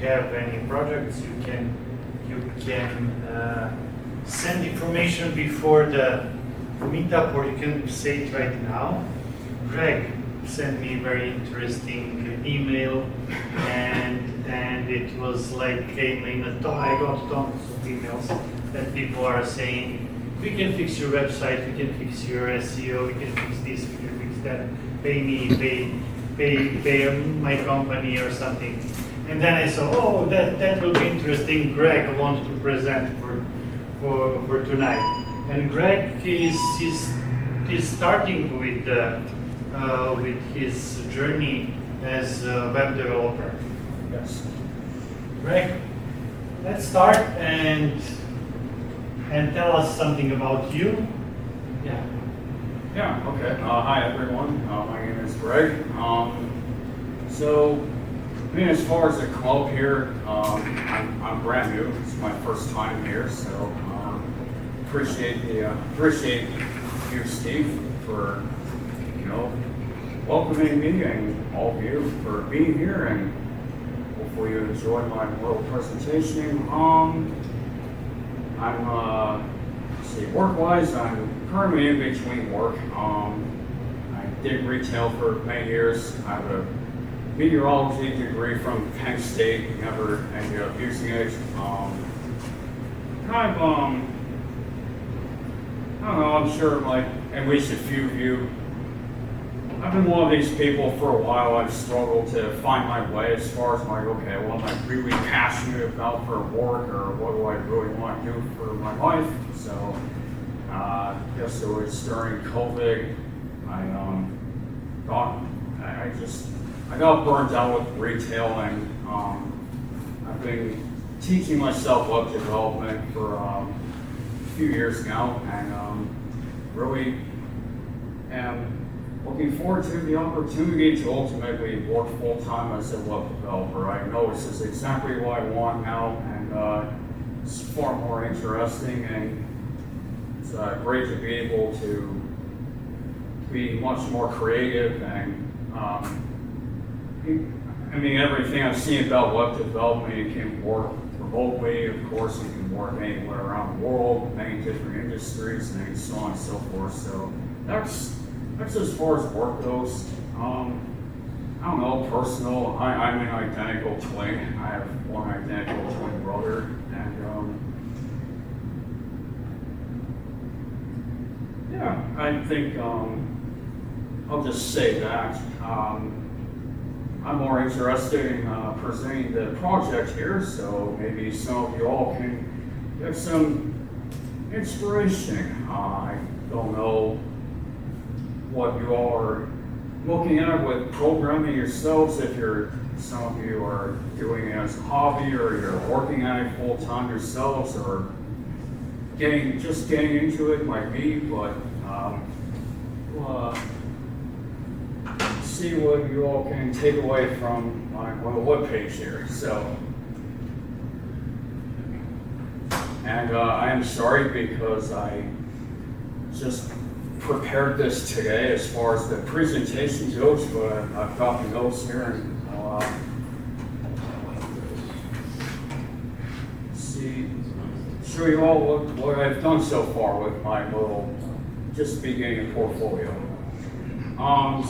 have any projects, you can send information before the meetup, or you can say it right now. Greg sent me a very interesting email, and it was like I got tons of emails that people are saying, we can fix your website, we can fix your SEO, we can fix this, we can fix that, pay me, pay my company or something. And then I saw, oh, that will be interesting. Greg wants to present for tonight. And Greg is starting with his journey as a web developer. Yes. Greg, let's start and tell us something about you. Yeah. Yeah, okay. Hi, everyone. My name is Greg. So, I mean, as far as the club here, I'm brand new. It's my first time here, so appreciate you, Steve, for welcoming me, and all of you for being here, and hopefully you enjoyed my little presentation. Work-wise, I'm currently in between work. I did retail for many years. I have a meteorology degree from Penn State. Never ended up using it. I don't know, I'm sure like at least a few of you, I've been one of these people for a while. I've struggled to find my way as far as like, okay, what am I really passionate about for work, or what do I really want to do for my life? So, I guess it was during COVID, I got burned out with retail, and I've been teaching myself web development for a few years now, and really am looking forward to the opportunity to ultimately work full-time as a web developer. I know this is exactly what I want now, and it's far more interesting, and it's great to be able to be much more creative, and I mean, everything I've seen about web development, you can work remotely, of course, you can work anywhere around the world, many different industries, and so on and so forth. So that's as far as work goes. I don't know, personal, I'm an identical twin. I have one identical twin brother, and yeah, I think I'll just say that. I'm more interested in presenting the project here, so maybe some of you all can get some inspiration. I don't know what you all are looking at with programming yourselves, if some of you are doing it as a hobby, or you're working at it full time yourselves, or just getting into it like me, but see what you all can take away from my webpage here. So, and I am sorry because I just prepared this today as far as the presentation goes, but I've got the notes here, and show you all what I've done so far with my little just beginning portfolio. Of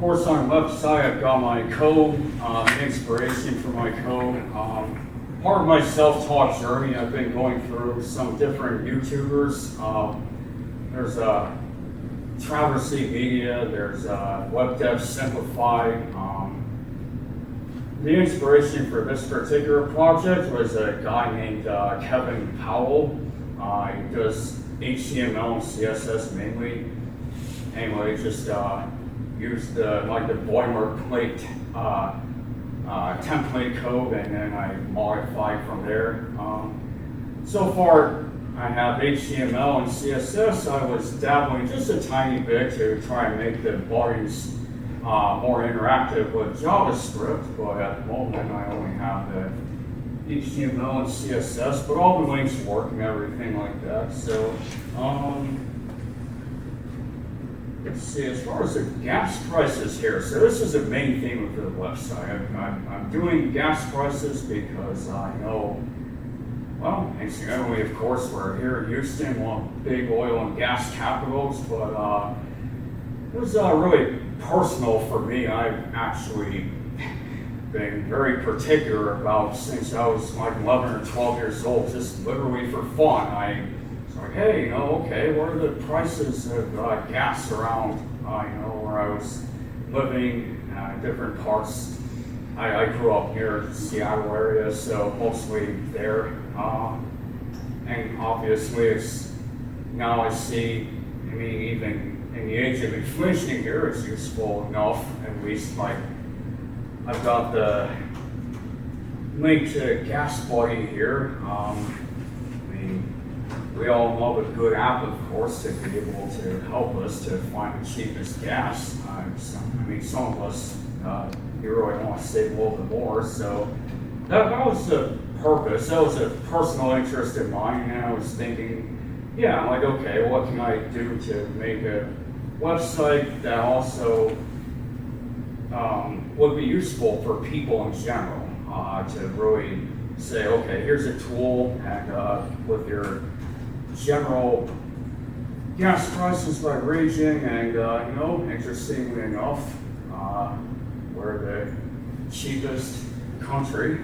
course, on the left side, I've got my code, inspiration for my code. Part of my self-taught journey, I've been going through some different YouTubers. There's Traversy Media, there's Web Dev Simplified. The inspiration for this particular project was a guy named Kevin Powell. He does HTML and CSS mainly. Anyway, just used the boilerplate template code, and then I modified from there. So far, I have HTML and CSS. I was dabbling just a tiny bit to try and make the buttons more interactive with JavaScript, but at the moment I only have the HTML and CSS, but all the links work and everything like that. So, let's see, as far as the gas prices here, so this is the main theme of the website. I'm doing gas prices because I know, well, incidentally, of course, we're here in Houston, one of the big oil and gas capitals, but it was really personal for me. I've actually been very particular about since I was like 11 or 12 years old, just literally for fun. I was like, hey, you know, okay, what are the prices of gas around, you know, where I was living, different parts. I grew up near the Seattle area, so mostly there. And obviously, it's now I see, I mean, even in the age of inflation here, it's useful enough, at least like I've got the link to Gas Buddy here. I mean, we all love a good app, of course, to be able to help us to find the cheapest gas. I mean, some of us, you really want to save a little bit more, so that was the purpose. That was a personal interest of mine, and I was thinking, yeah, like, okay, what can I do to make a website that also would be useful for people in general, to really say, okay, here's a tool, and with your general gas prices by region, and you know, interestingly enough, we're the cheapest country.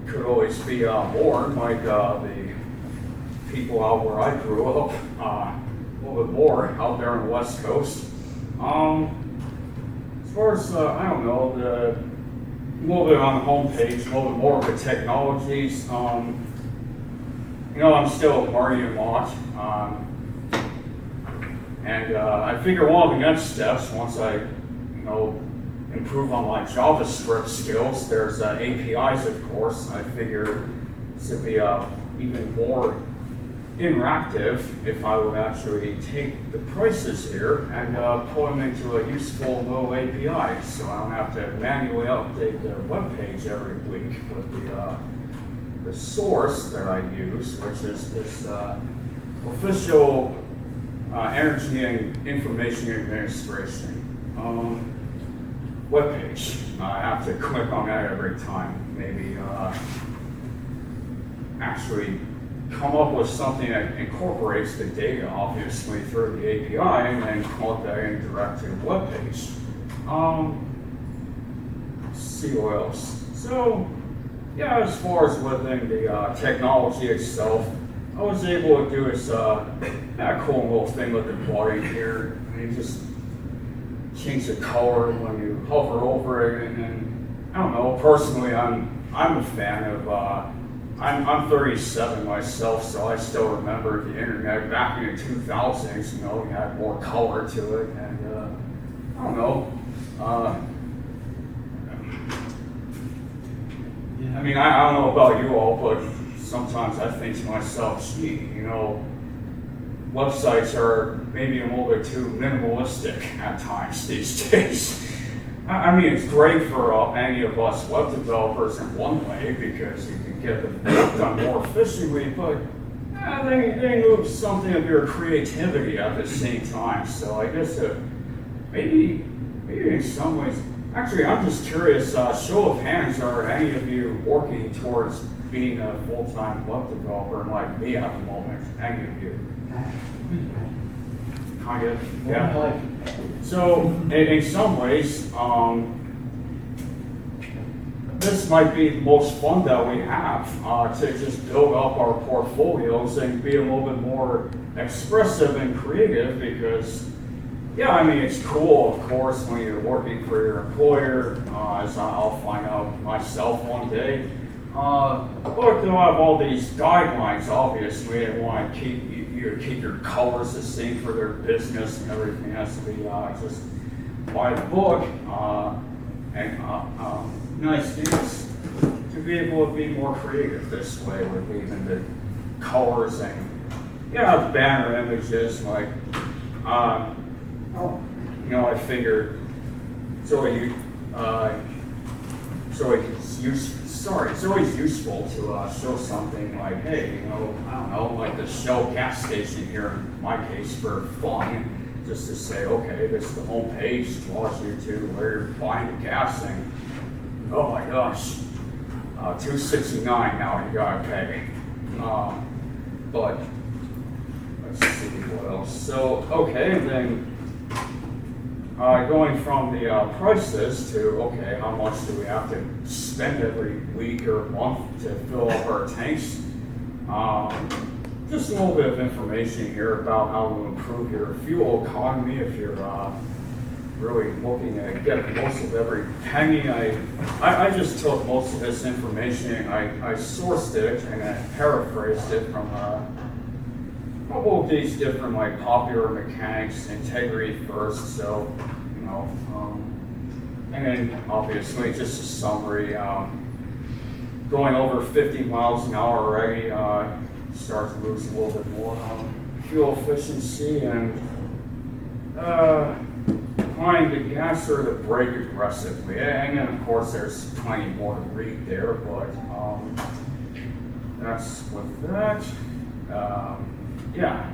Could always be more, like the people out where I grew up, a little bit more out there on the West Coast. As far as, I don't know, a little bit on the homepage, a little bit more of the technologies. You know, I'm still learning a lot. And I figure one of the next steps, once I, you know, improve on my JavaScript skills, there's APIs, of course. I figure this would be even more interactive if I would actually take the prices here and put them into a useful little API, so I don't have to manually update the web page every week with the source that I use, which is this official Energy and Information Administration web page. I have to click on that every time. Maybe actually come up with something that incorporates the data, obviously, through the API, and then plug that in direct to the web page. Let's see what else. So, yeah, as far as within the technology itself, I was able to do this cool little thing with the plugin here. You just change the color when you hover over it, and then, I don't know, personally, I'm a fan of, I'm 37 myself, so I still remember the internet back in the 2000s, you know, you had more color to it, and I don't know. I mean, I don't know about you all, but sometimes I think to myself, gee, you know, websites are maybe a little bit too minimalistic at times these days. I mean, it's great for any of us web developers in one way because you can get the work done more efficiently, but they lose something of your creativity at the same time. So I guess maybe in some ways, actually, I'm just curious, show of hands, are any of you working towards being a full-time web developer like me at the moment? Any of you? Kind of, yeah. So, in some ways, this might be the most fun that we have, to just build up our portfolios and be a little bit more expressive and creative because, yeah, I mean, it's cool, of course, when you're working for your employer, as I'll find out myself one day. But they'll have all these guidelines, obviously, they want to keep your colors the same for their business, and everything has to be just by the book. Nice things to be able to be more creative this way with even the colors and banner images like you know, I figured so you use sorry, it's always useful to show something like, hey, you know, I don't know, like the Shell gas station here in my case for fun. Just to say, okay, this is the home page, draws you to where you're buying the gas, and oh my gosh, $2.69 now you gotta pay. But let's see what else. So okay, and then going from the prices to okay, how much do we have to spend every week or month to fill up our tanks? Just a little bit of information here about how to improve your fuel economy if you're really looking at getting most of every penny. I just took most of this information, I sourced it and I paraphrased it from a couple of these different like popular mechanics, integrity first, so you know, and then obviously just a summary. Going over 50 miles an hour already, start to lose a little bit more fuel efficiency, and applying the gas or the brake aggressively. And then of course there's plenty more to read there, but that's with that. Yeah.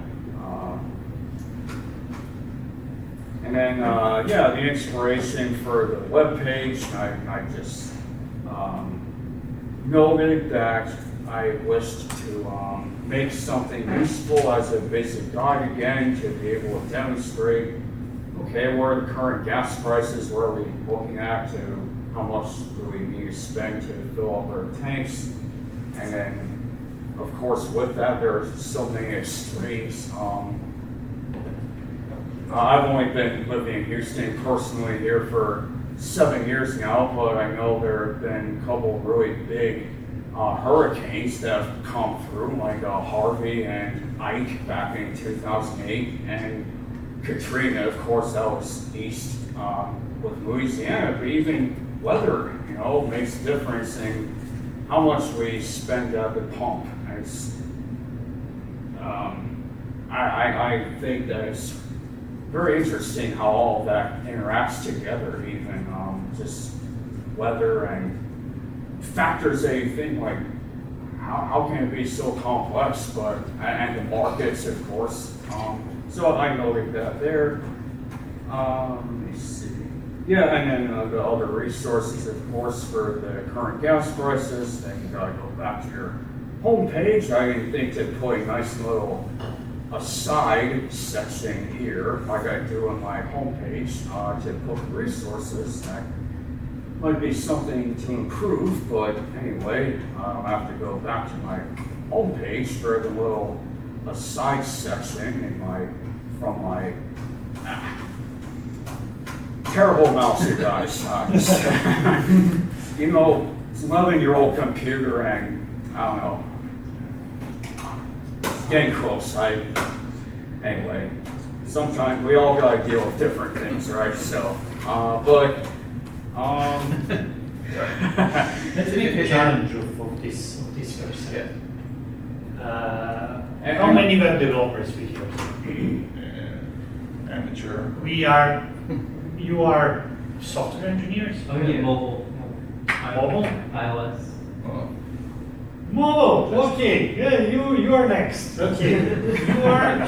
And then yeah, the inspiration for the web page, I just noted that I wished to make something useful as a basic guide again to be able to demonstrate, okay, what are the current gas prices, what are we looking at, to how much do we need to spend to fill up our tanks, and then of course with that there are so many extremes. I've only been living in Houston personally here for 7 years now, but I know there have been a couple of really big hurricanes that have come through, like Harvey and Ike back in 2008, and Katrina, of course, that was east with Louisiana. But even weather, you know, makes a difference in how much we spend at the pump. It's, I think that it's very interesting how all of that interacts together, even just weather and factors that you think like, how can it be so complex, but, and the markets, of course. So I noted that there. Let me see. Yeah, and then the other resources, of course, for the current gas prices. Then you gotta go back to your home page. I think to put a nice little aside section here, like I do on my homepage, to put resources. That might be something to improve, but anyway, I'll have to go back to my homepage for the little aside section in from my terrible mouse, you guys. You know, it's an 11-year-old computer, and I don't know. Getting close. Anyway, sometimes we all gotta deal with different things, right? So, but that's a big challenge of this course. Yeah. How many web developers we have? Amateur. You are software engineers? Oh yeah, mobile. Mobile? iOS. Mobile, okay, yeah, you are next. Okay, you are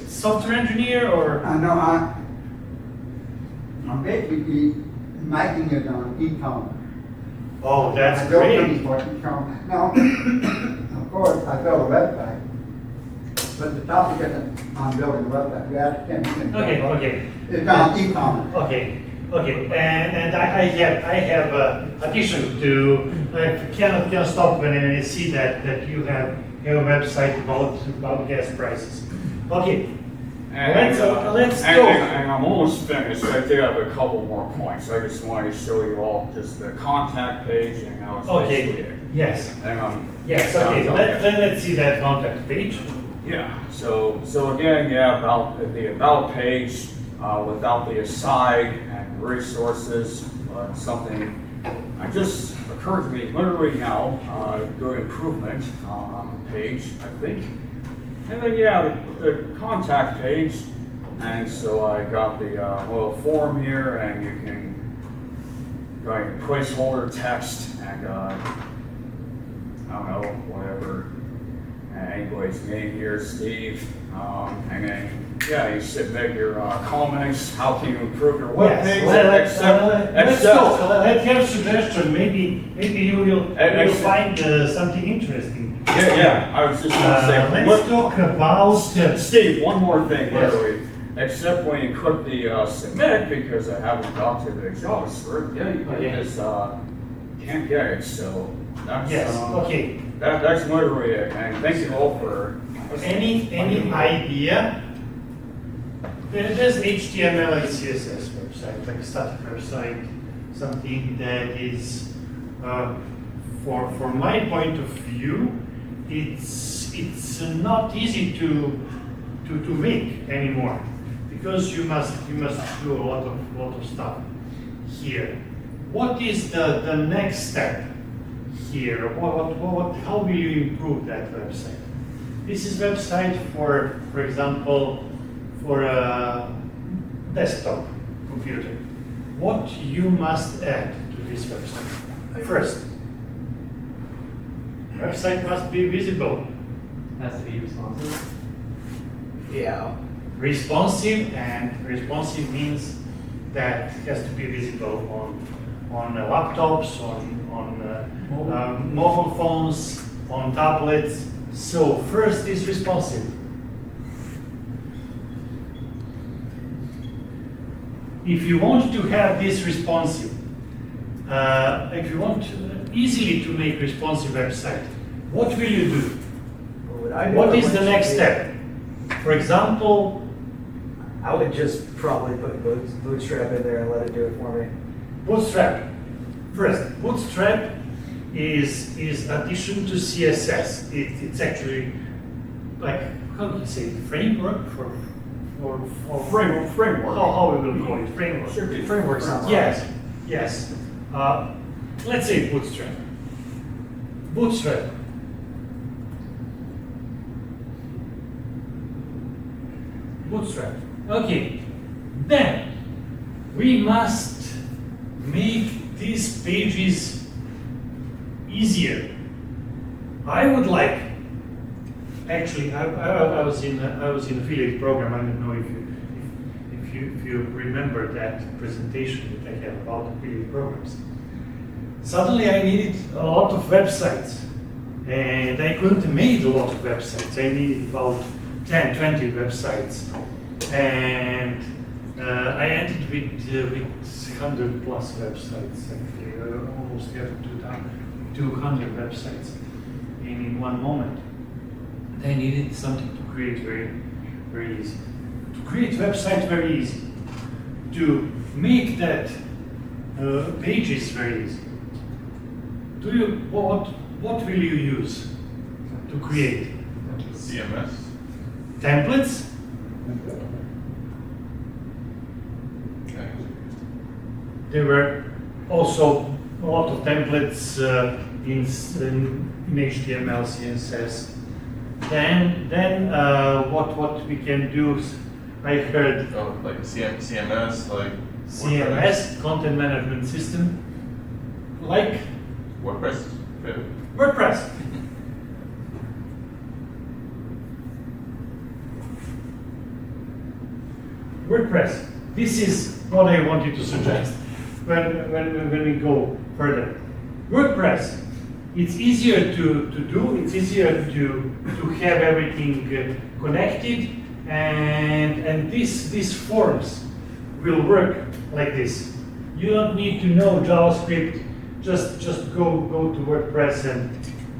software engineer or? No, I'm basically making it on e-commerce. Oh, that's I built great. things for e-commerce. Now, of course, I built a website, but the topic isn't on building a website. You asked him. Okay. It's on e-commerce. Okay, and I have addition to, I cannot stop when I see that you have a website about gas prices. Okay, let's go. And I'm almost finished. I do have a couple more points. I just wanted to show you all just the contact page and how it's basically. Okay, yes. And Yes, okay, let's see that contact page. yeah. So again, yeah, about the about page without the aside and resources, something I just occurred to me literally now. Good improvement on the page, I think. And then yeah, the contact page, and so I got the little form here, and you can write placeholder text and I don't know, whatever. Anybody's name here, Steve, and then, yeah, you submit your comments, how can you improve your webpage? Let's go. Let's have a suggestion. Maybe you will find something interesting. Yeah, I was just gonna say. Let's talk about Steve, one more thing, Yes. literally. Except when you click the submit, because I haven't got to the JavaScript, yeah, you just can't get it, so that's, yes. Okay. that's literally it, and thank you all for. Any idea? There's HTML and CSS website, like a static website, something that is, for my point of view, it's not easy to make anymore, because you must do a lot of stuff here. What is the next step here? How will you improve that website? This is website for example, for a desktop computer. What you must add to this website? First, website must be visible. Has to be responsive. Yeah. Responsive means that it has to be visible on laptops, on mobile phones, on tablets. So first is responsive. If you want to have this responsive, if you want easily to make responsive website, what will you do? What is the next step? For example, I would just probably put Bootstrap in there and let it do it for me. Bootstrap. First, Bootstrap is addition to CSS. It's actually like, how do you say, framework for framework. How we will call it, framework. Framework sounds Yes, yes. Let's say Bootstrap. Bootstrap. Bootstrap. Okay. Then we must make these pages easier. I would like. Actually, I was in affiliate program. I don't know if you remember that presentation that I have about affiliate programs. Suddenly, I needed a lot of websites, and I couldn't make a lot of websites. I needed about 10, 20 websites, and I ended with 100 plus websites. Actually, I almost have 200 websites in one moment. I needed something to create very, very easy. To create websites very easy. To make that pages very easy. What will you use to create? CMS. Templates? Okay. There were also a lot of templates in HTML, CSS. Then what we can do is, I heard Oh, like CMS, like CMS, content management system, like WordPress. WordPress. WordPress. This is what I wanted to suggest when we go further. WordPress. It's easier to do. It's easier to have everything connected, and these forms will work like this. You don't need to know JavaScript. Just go to WordPress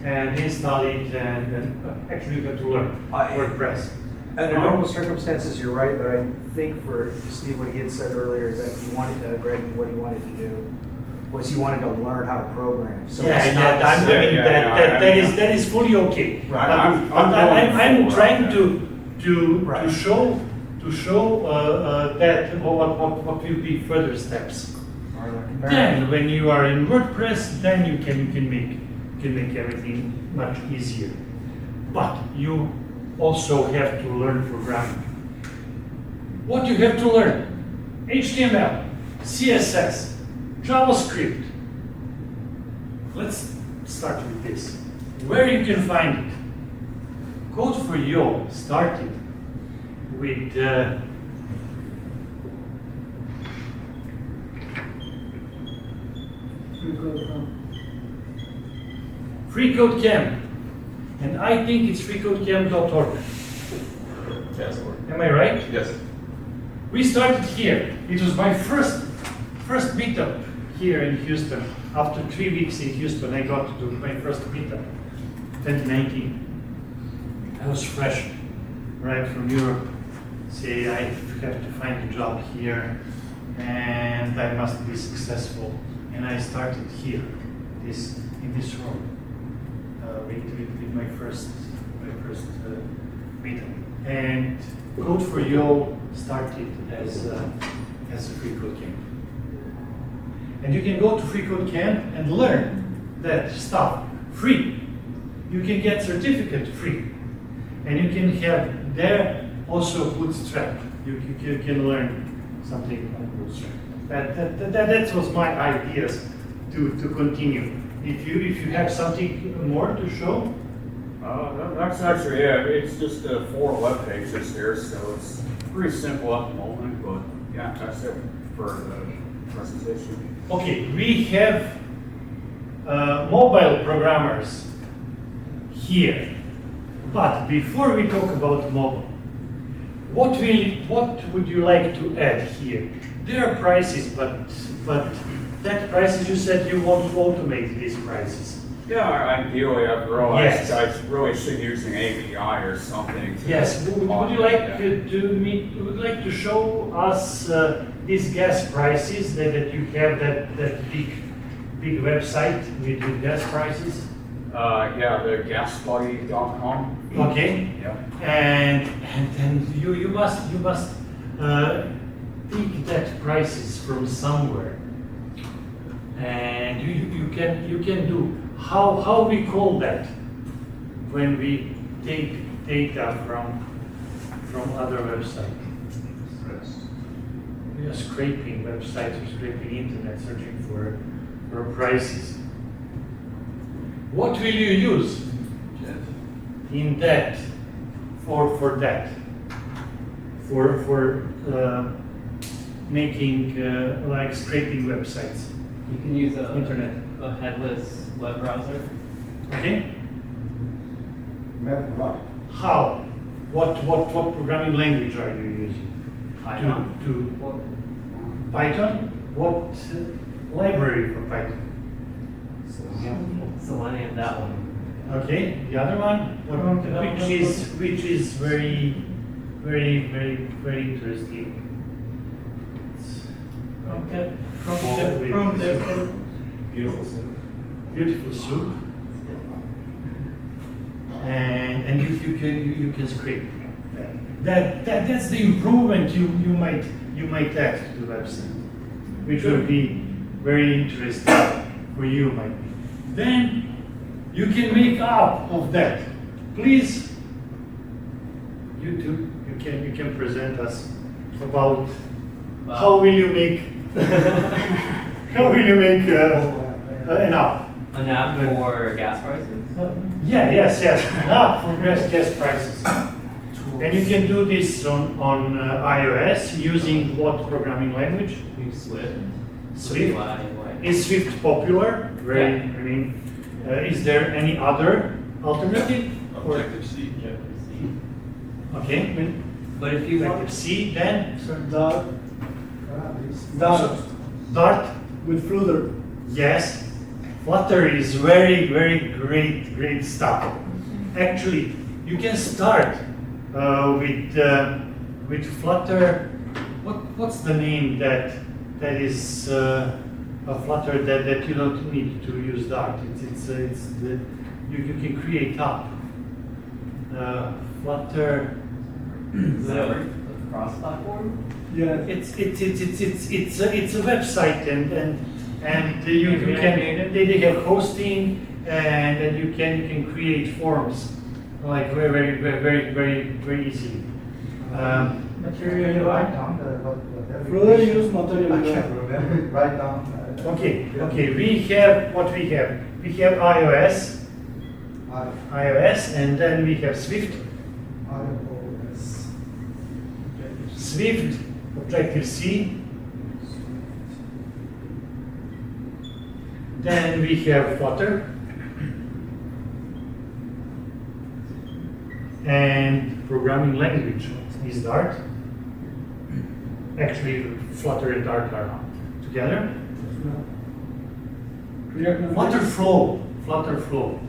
and install it, and actually you have to learn WordPress. Under normal circumstances, you're right, but I think for Steve, what he had said earlier is that he wanted to, Greg, what he wanted to do was he wanted to learn how to program. So it's not that is fully okay. Right. I'm trying to Right. show that what will be further steps. Then, when you are in WordPress, then you can make everything much easier. But you also have to learn programming. What you have to learn? HTML, CSS, JavaScript. Let's start with this. where you can find it. Code4Y'all started with Free Code Camp, and I think it's freecodecamp.org. Password. Am I right? Yes. We started here. It was my first meetup here in Houston. After 3 weeks in Houston, I got to do my first meetup, 2019. I was fresh, right from Europe. Say I have to find a job here, and I must be successful. And I started here, in this room, with my first meetup. And Code4Y'all started as a free code camp. And you can go to free code camp and learn that stuff free. You can get certificate free. And you can have there also bootstrap. You can learn something on bootstrap. That was my ideas to continue. If you have something more to show. That's actually it. It's just 4 web pages here, so it's pretty simple at the moment, but yeah, that's it for the presentation. Okay, we have mobile programmers here. But before we talk about mobile, what would you like to add here? There are prices, but that prices you said you want to automate these prices. Yeah, ideally, I've realized Yes. I really should use an API or something. Yes. Would you like to show us these gas prices that you have that big website with gas prices? Yeah, the gasbuddy.com. Okay. Yeah. And you must take that prices from somewhere, and you can do how we call that when we take data from other websites. We are scraping websites or scraping internet, searching for prices. What will you use in that for that? For making like scraping websites. You can use Internet. a headless web browser. Okay? Right. How? What programming language are you using? Python. To Python? What library for Python? Selenium, that one. Okay, the other one, which is very interesting. Okay. Beautiful soup. And you can scrape. That's the improvement you might add to the website, which will be very interesting for you, might be. Then you can make up of that. Please, you can present us about how will you make an app. An app for gas prices. Yes, an app for gas prices. And you can do this on iOS using what programming language? Use Swift. Swift. Why? Is Swift popular? Very. Yeah. I mean, is there any other alternative? Objective-C. Okay. But if you want, Objective-C, then Dart. Dart. With Flutter. Yes. Flutter is very great stuff. Actually, you can start with Flutter. What's the name that is a Flutter that you don't need to use Dart? You can create app. Flutter. cross-platform. Yeah. It's a website and you can they have hosting and you can create forms like very easily. Material write down. Flutter use material I can't remember. Write down. Okay. We have what we have. We have iOS iOS, and then we have Swift. iOS. Swift, Objective-C. Then we have Flutter. And programming language is Dart. Actually, Flutter and Dart are together. React Native. Flutter Flow.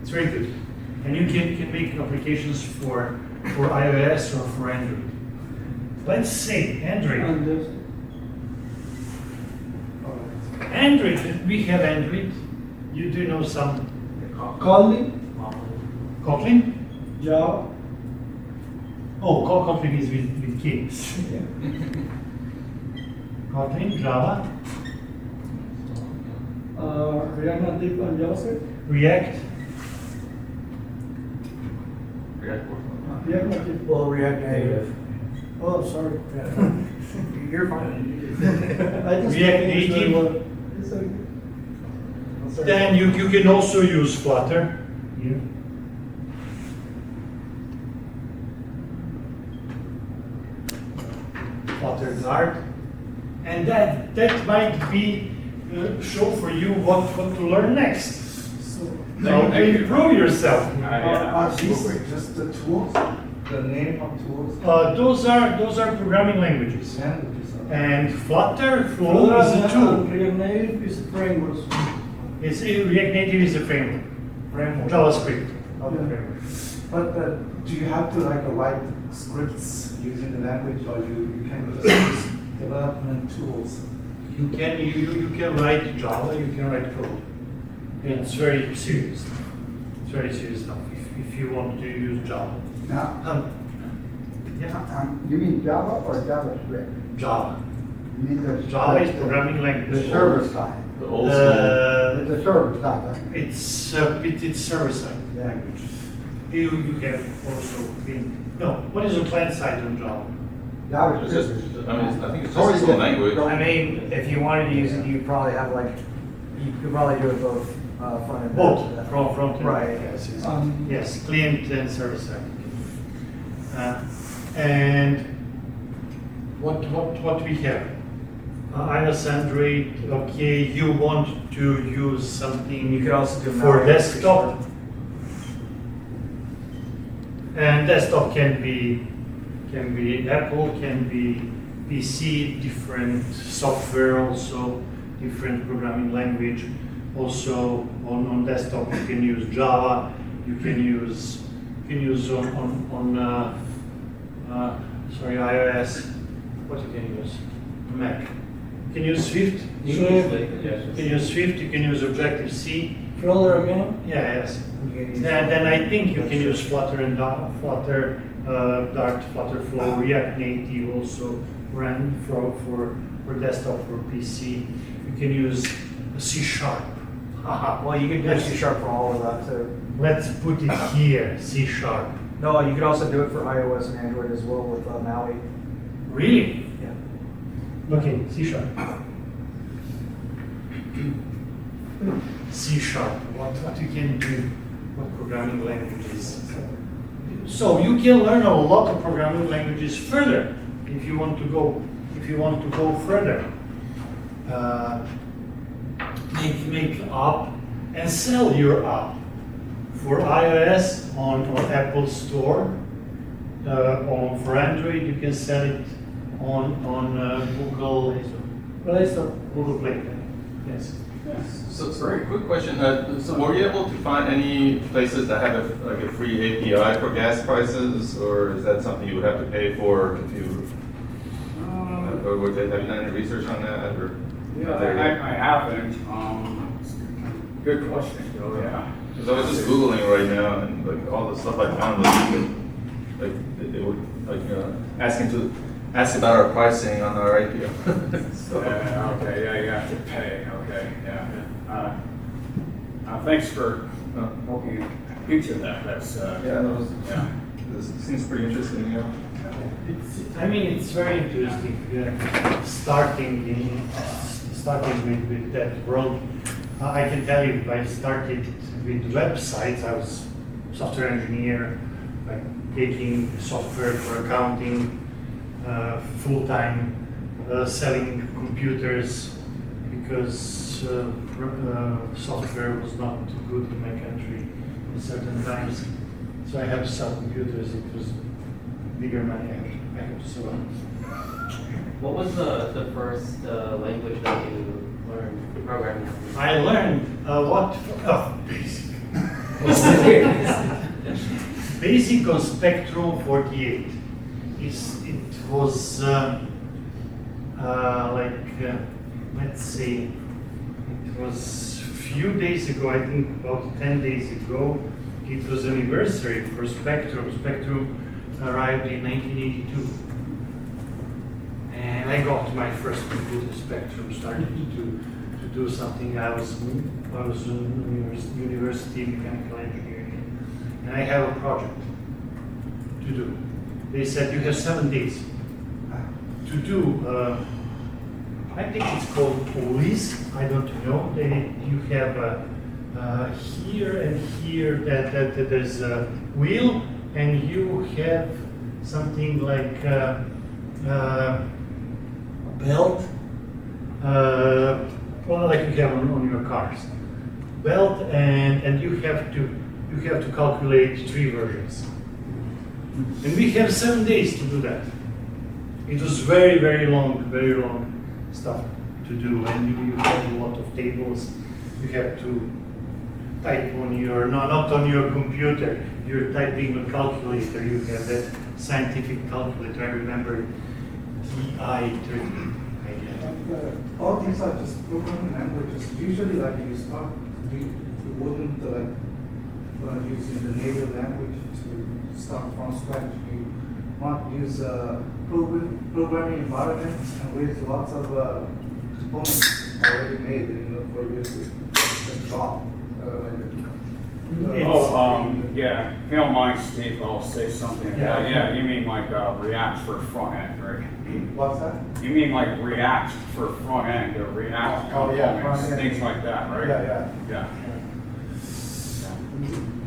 It's very good. And you can make applications for iOS or for Android. Let's say Android. And this. Android, we have Android. You do know some Kotlin, Kotlin? Java. Oh, Kotlin is with kids. Kotlin, Java, React Native and JavaScript. React. React Native. Well, React Native. Oh, sorry. You're fine. I just React finished Native. the one. It's okay. Then you can also use Flutter. Here. Flutter Dart. And that might be show for you what to learn next. How to improve yourself. Are these just the tools? The name of tools? Those are programming languages. Languages. And Flutter Flow is a tool. React Native is a framework. React Native is a framework. Framework. JavaScript. Okay. But do you have to like write scripts using the language, or you can just use development tools? You can write Java, you can write code. It's very serious. It's very serious stuff if you want to use Java. Now, Yeah, you mean Java or JavaScript? Java. You mean the Java is programming The language. server side. The old school. The server side, right? It's server-side language. You have also been, no, what is the client side on Java? It's just, JavaScript. I mean, I think it's Totally just a school different. language. I mean, if you wanted to use it, you'd probably have like, you could probably do it both front and back. Both, front and Right. back, yes. Um, Yes, client and server side. And what we have? iOS, Android, okay, you want to use something You could also do for Maui, desktop. for And desktop can be Apple, can be PC, different software also, different programming language. Also on desktop you can use Java, you can use on iOS, what you can use? Mac. You can use Swift, you can use Swift, you can use Objective-C. Flutter again. Yeah, yes. You can use- Then I think you can use Flutter and Flutter, Dart, Flutter Flow, React Native also run for desktop, for PC. You can use C#. Well, you could do C# for all of that too. Let's put it here, C#. No, you could also do it for iOS and Android as well with Maui. Really? Yeah. Okay, C#. C#. What you can do? What programming languages? So you can learn a lot of programming languages further if you want to go. If you want to go further, make app and sell your app for iOS on Apple Store. For Android, you can sell it on Google Play Store. Google Play. Yes. So, sorry, quick question. So were you able to find any places that have a free API for gas prices, or is that something you would have to pay for if you, or have you done any research on that, or? Yeah, I haven't. Good question, Joe, yeah. Because I was just Googling right now, and like all the stuff I found was they were like ask about our pricing on our API. So- Yeah, okay, yeah, you have to pay, okay, yeah. Thanks for looking into that, that's, Yeah, that was, yeah. this seems pretty interesting, yeah. It's very interesting, starting with that world. I can tell you, I started with websites. I was software engineer, like taking software for accounting, full-time, selling computers because software was not good in my country at certain times. So I had to sell computers. It was bigger money I had to sell. What was the first language that you learned programming? I learned Basic. Basic on Spectrum 48. It was let's see, it was a few days ago, I think about 10 days ago, it was anniversary for Spectrum. Spectrum arrived in 1982. And I got my first computer. Spectrum, started to do something. I was in university mechanical engineering, and I have a project to do. They said you have 7 days to do. I think it's called police. I don't know. You have here and here that there's a wheel, and you have something like belt, like you have on your cars, belt, and you have to calculate 3 versions, and we have 7 days to do that. It was very long stuff to do, and you have a lot of tables. You have to type on your not on your computer. You're typing a calculator. You have that scientific calculator. I remember TI-30. All these are just programming languages. Usually, like you start, you wouldn't use the native language to start from scratch. You want to use programming environments and with lots of components already made, for you to draw. Yeah, if you don't mind, Steve, I'll say something. Yeah, you mean like React for front end, right? What's that? You mean like React for front end, or React components, front end. things like that, right? Yeah.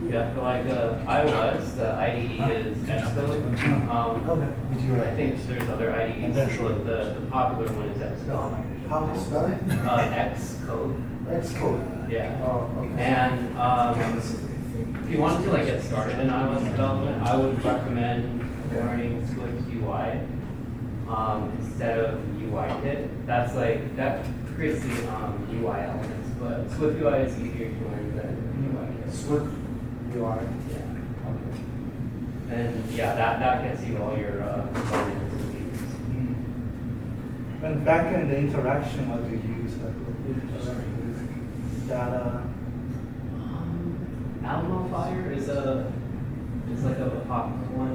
Yeah, for like iOS, the IDE is Xcode. I think there's other IDEs, but the popular one is Xcode. How do you spell it? Xcode. Xcode. Yeah. Oh, okay. And if you wanted to like get started in iOS development, I would recommend learning Swift UI instead of UI kit. That creates the UI elements, but Swift UI is easier to learn than UI kit. Swift UI. Yeah. And yeah, that gets you all your components and features. And backend the interaction, what do you use? Data. Alamo Fire is like a popular one.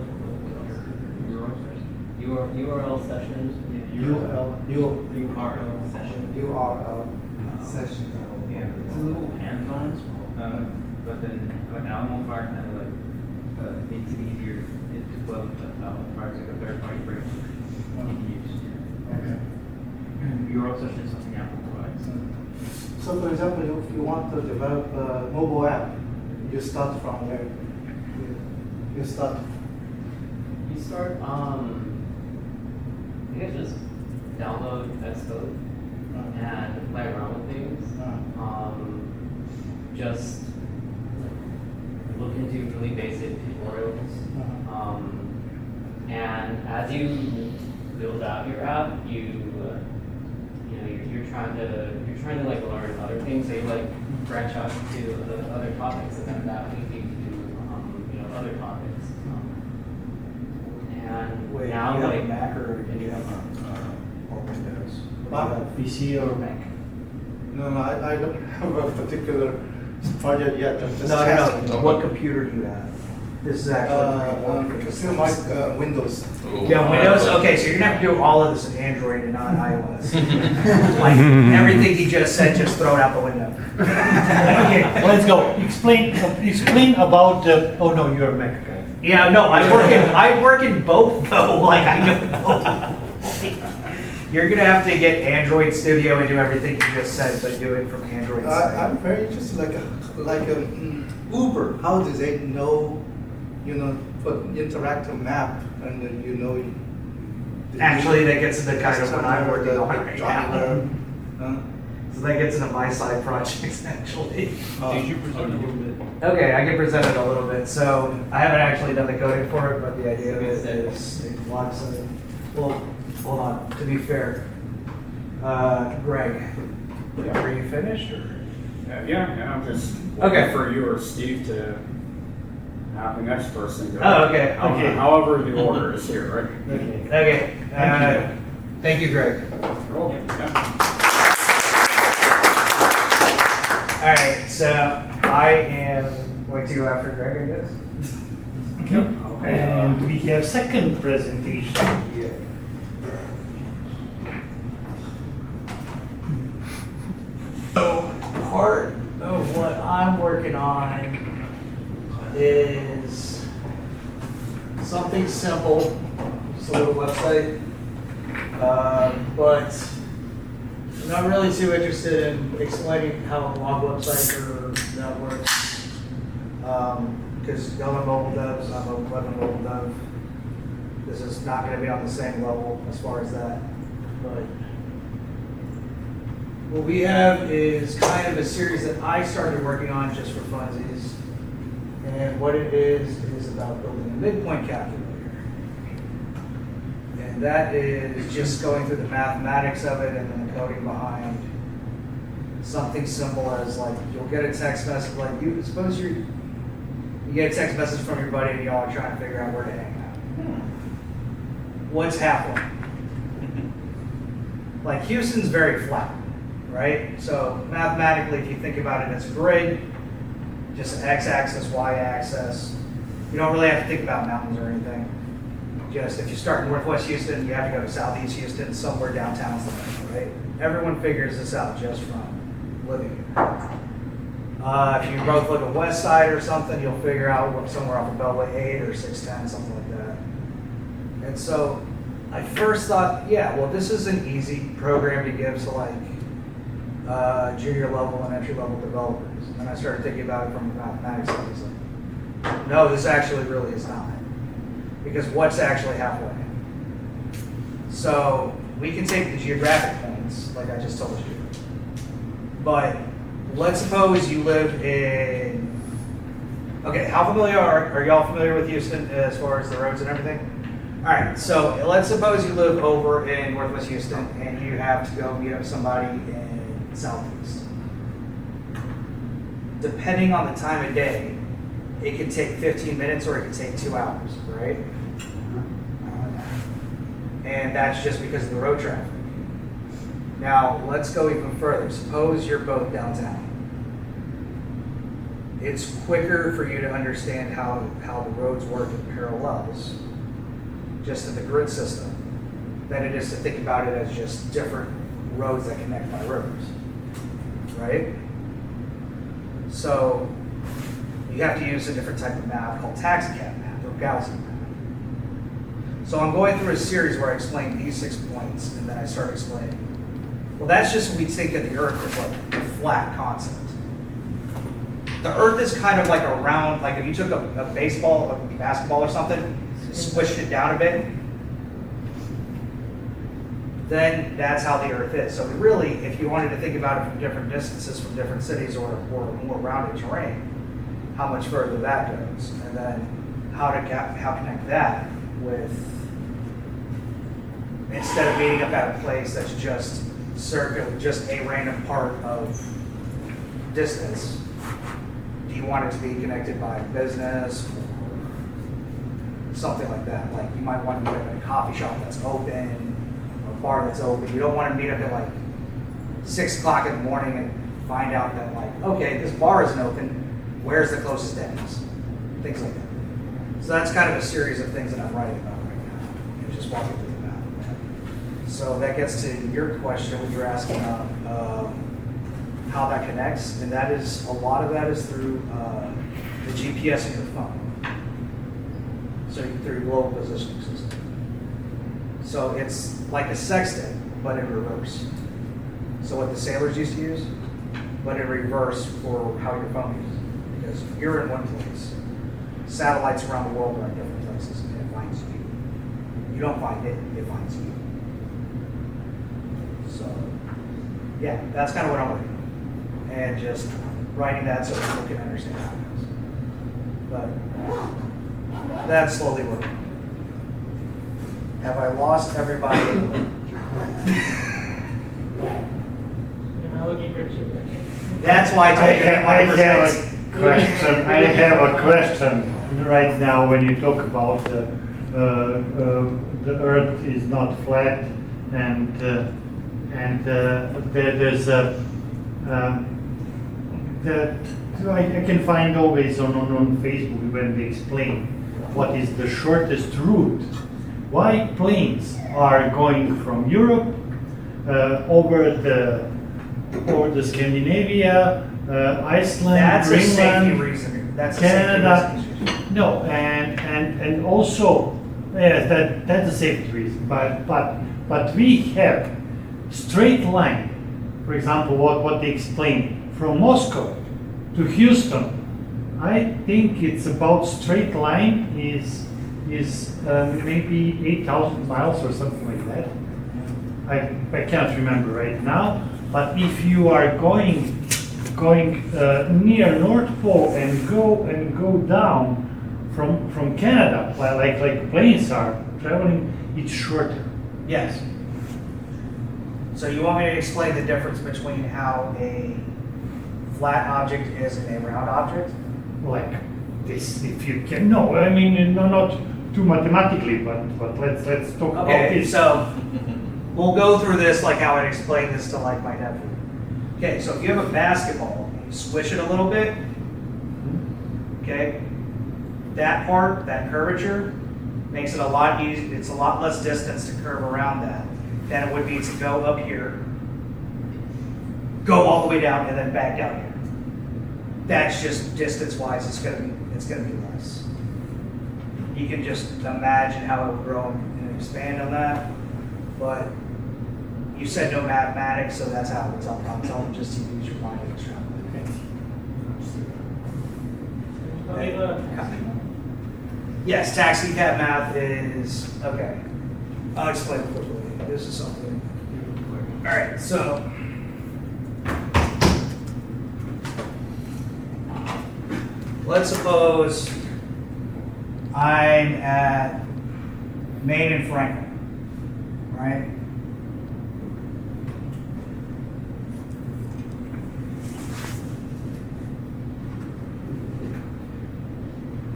URL session. URL session. URL session. Yeah, it's a little hands-on, but then Alamo Fire kind of like makes it easier to plug with Alamo Fire, like a third-party bridge you can use. Okay. URL session is something Apple provides. So for example, if you want to develop a mobile app, you start from where? You start. I guess just download Xcode and play around with things. Just look into really basic tutorials. And as you build out your app, you're trying to like learn other things. So you like branch out to other topics, and then that leads you to other topics. And Wait, now you have like a Mac or do you have or Windows? Mac. PC or Mac? No, I don't have a particular project yet. I'm just No. No. What computer do you have? This is actually. Still my Windows. Yeah, Windows. Okay, so you're gonna have to do all of this in Android and not iOS. Like everything he just said, just throw it out the window. Okay, let's go. Explain about. Oh no, you're a Mac guy. Yeah, no, I work in both though, like I know both. You're gonna have to get Android Studio and do everything you just said, but do it from Android I'm side. very interested, like a Uber, how does it know, put interactive map and then Actually, that gets into kind of what I'm working on the right driver, now. So that gets into my side projects actually. Did you present a little bit? Okay, I can present it a little bit. So I haven't actually done the coding for it, but the idea of it is it blocks it. Well, hold on, to be fair. Greg, are you finished or? Yeah, I'm just Okay. looking for you or Steve to have the next person go. Oh, okay. Okay. However the order is here, right? Okay, thank you, Greg. Yeah. All right, so I am going to go after Greg, I guess. And we have second presentation here. So part of what I'm working on is something simple, just a little website, but I'm not really too interested in explaining how a blog website or that works. Because y'all are mobile devs, I'm a web and mobile dev. This is not going to be on the same level as far as that, but what we have is kind of a series that I started working on just for funsies. And what it is about building a midpoint calculator. And that is just going through the mathematics of it and then the coding behind something simple as like, you'll get a text message like, suppose you get a text message from your buddy and y'all are trying to figure out where to hang out. What's halfway? Like Houston's very flat. Right? So mathematically, if you think about it as a grid, just x-axis, y-axis, you don't really have to think about mountains or anything. Just if you start in Northwest Houston, you have to go to Southeast Houston, somewhere downtown, right? Everyone figures this out just from living here. If you both live at West Side or something, you'll figure out somewhere off of Beltway 8 or 610, something like that. And so I first thought, yeah, well, this is an easy program to give to like junior level and entry level developers. And I started thinking about it from the mathematics side. I was like, no, this actually really is not. Because what's actually halfway? So we can take the geographic points, like I just told you. But let's suppose you live in, okay, how familiar are y'all familiar with Houston as far as the roads and everything? All right, so let's suppose you live over in Northwest Houston and you have to go meet up somebody in Southeast. Depending on the time of day, it can take 15 minutes or it can take 2 hours, right? And that's just because of the road traffic. Now, let's go even further. Suppose you're both downtown. It's quicker for you to understand how the roads work in parallels, just in the grid system, than it is to think about it as just different roads that connect by rivers, right? So you have to use a different type of map called taxicab map or Gaussian map. So I'm going through a series where I explain these 6 points and then I start explaining. Well, that's just when we think of the Earth as like a flat concept. The Earth is kind of like a round, like if you took a baseball, a basketball or something, squished it down a bit, then that's how the Earth is. So really, if you wanted to think about it from different distances, from different cities or more rounded terrain, how much further that goes, and then how connect that with, instead of meeting up at a place that's just a random part of distance, do you want it to be connected by business or something like that? Like you might want to meet up at a coffee shop that's open, or a bar that's open. You don't want to meet up at like 6 o'clock in the morning and find out that like, okay, this bar isn't open. Where's the closest Denny's? Things like that. So that's kind of a series of things that I'm writing about right now. And just walking through the map. So that gets to your question, what you're asking about how that connects, and that is, a lot of that is through the GPS in your phone. So through global positioning system. So it's like a sextant, but in reverse. So what the sailors used to use, but in reverse for how your phone uses. Because you're in one place. Satellites around the world are in different places, and it finds you. You don't find it, it finds you. So, yeah, that's kind of what I'm working on. And just writing that so people can understand how it goes. But that's slowly working. Have I lost everybody? That's why I I told you have, I have a question. I have a question right now when you talk about the Earth is not flat and there's a that I can find always on Facebook when they explain what is the shortest route. Why planes are going from Europe over the Scandinavia, Iceland, That's a safety Greenland, reason. That's a Canada. safety reason. No, and also, yes, that's a safety reason. But we have straight line. For example, what they explain from Moscow to Houston. I think it's about straight line is maybe 8,000 miles or something like that. I can't remember right now. But if you are going near North Pole and go down from Canada, like planes are traveling, it's shorter. Yes. So you want me to explain the difference between how a flat object is and a round object? Like this, if you can. No, I mean not too mathematically, but let's talk about Okay, this. so we'll go through this like how I'd explain this to like my nephew. Okay, so if you have a basketball, you squish it a little bit, okay? That part, that curvature, makes it a lot easier, it's a lot less distance to curve around that than it would be to go up here, go all the way down, and then back down here. That's just distance-wise, it's gonna be less. You can just imagine how it would grow and expand on that, but you said no mathematics, so that's how it's up. I'm telling you just to use your mind and extrapolate. Yes, taxi cab math is, okay. I'll explain quickly. This is something. All right, so. Let's suppose I'm at Main and Franklin, right?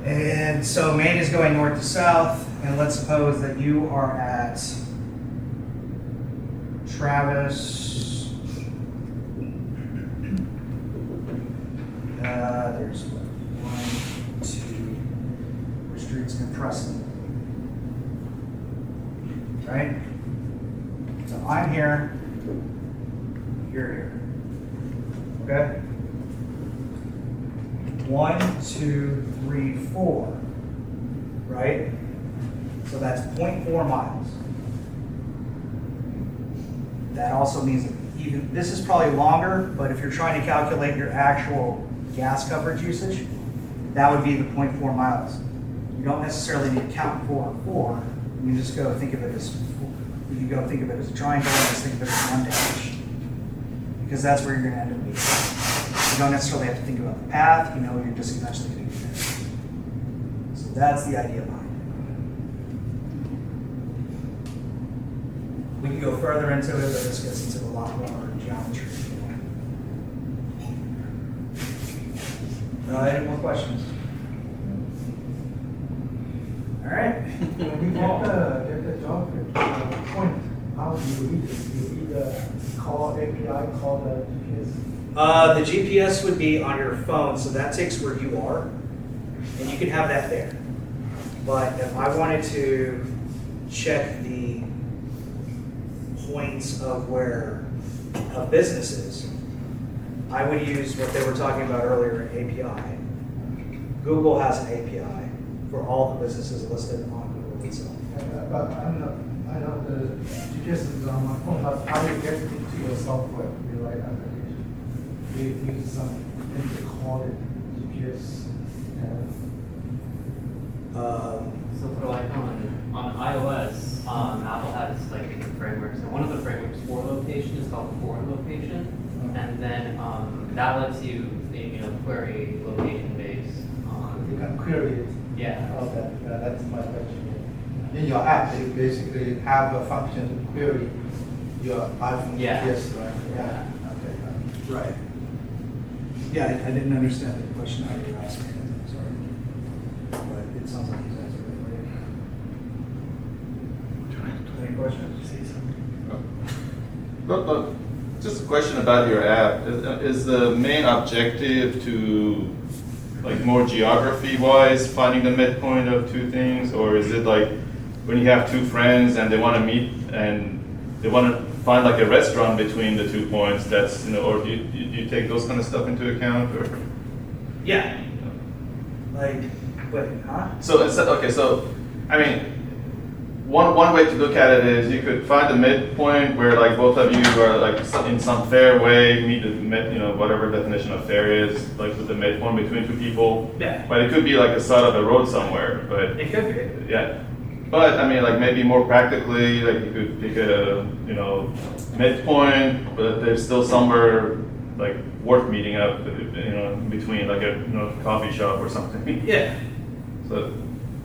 And so Main is going north to south, and let's suppose that you are at Travis. There's one, two, where streets in Preston. Right? So I'm here, you're here. Okay? 1, 2, 3, 4. Right? So that's 0.4 miles. That also means that even, this is probably longer, but if you're trying to calculate your actual gas coverage usage, that would be the 0.4 miles. You don't necessarily need to count 4 and 4. You can just go think of it as, you can go think of it as a triangle and just think of it as one dash. Because that's where you're going to end up being. You don't necessarily have to think about the path, you know, you're just eventually going to get there. So that's the idea behind it. We can go further into it, but this gets into a lot more geometry. Any more questions? All right. When you get the job point, how do you read it? You either call API, call the GPS. The GPS would be on your phone, so that takes where you are, and you can have that there. But if I wanted to check the points of where a business is, I would use what they were talking about earlier, an API. Google has an API for all the businesses listed on Google itself. But I know the GPS is on my phone, but how do you get into your software, the right application? Do you use something to call it GPS? So for like on iOS, Apple has like different frameworks, and one of the frameworks for location is called forward location, and then that lets you query location based You on. can query it. Yeah. Okay, yeah, that's my question. In your app, you basically have a function to query your iPhone Yeah. GPS, right? Yeah. Okay. Right. Yeah, I didn't understand the question how you were asking, sorry. But it sounds like he's answered it for you. Any questions? Say something. Look, just a question about your app. Is the main objective to, like, more geography-wise, finding the midpoint of two things? Or is it like when you have two friends and they want to meet and they want to find like a restaurant between the 2 points, that's, or do you take those kind of stuff into account, or? Yeah. Like, wait, huh? So it's, okay, so, I mean, one way to look at it is you could find a midpoint where like both of you are like in some fair way, meet the mid, whatever definition of fair is, like with the midpoint between two people. Yeah. But it could be like a side of a road somewhere, but. It could be. Yeah, but I mean, like maybe more practically, like you could pick a, midpoint, but there's still somewhere like worth meeting up, in between, like a, coffee shop or something. Yeah. So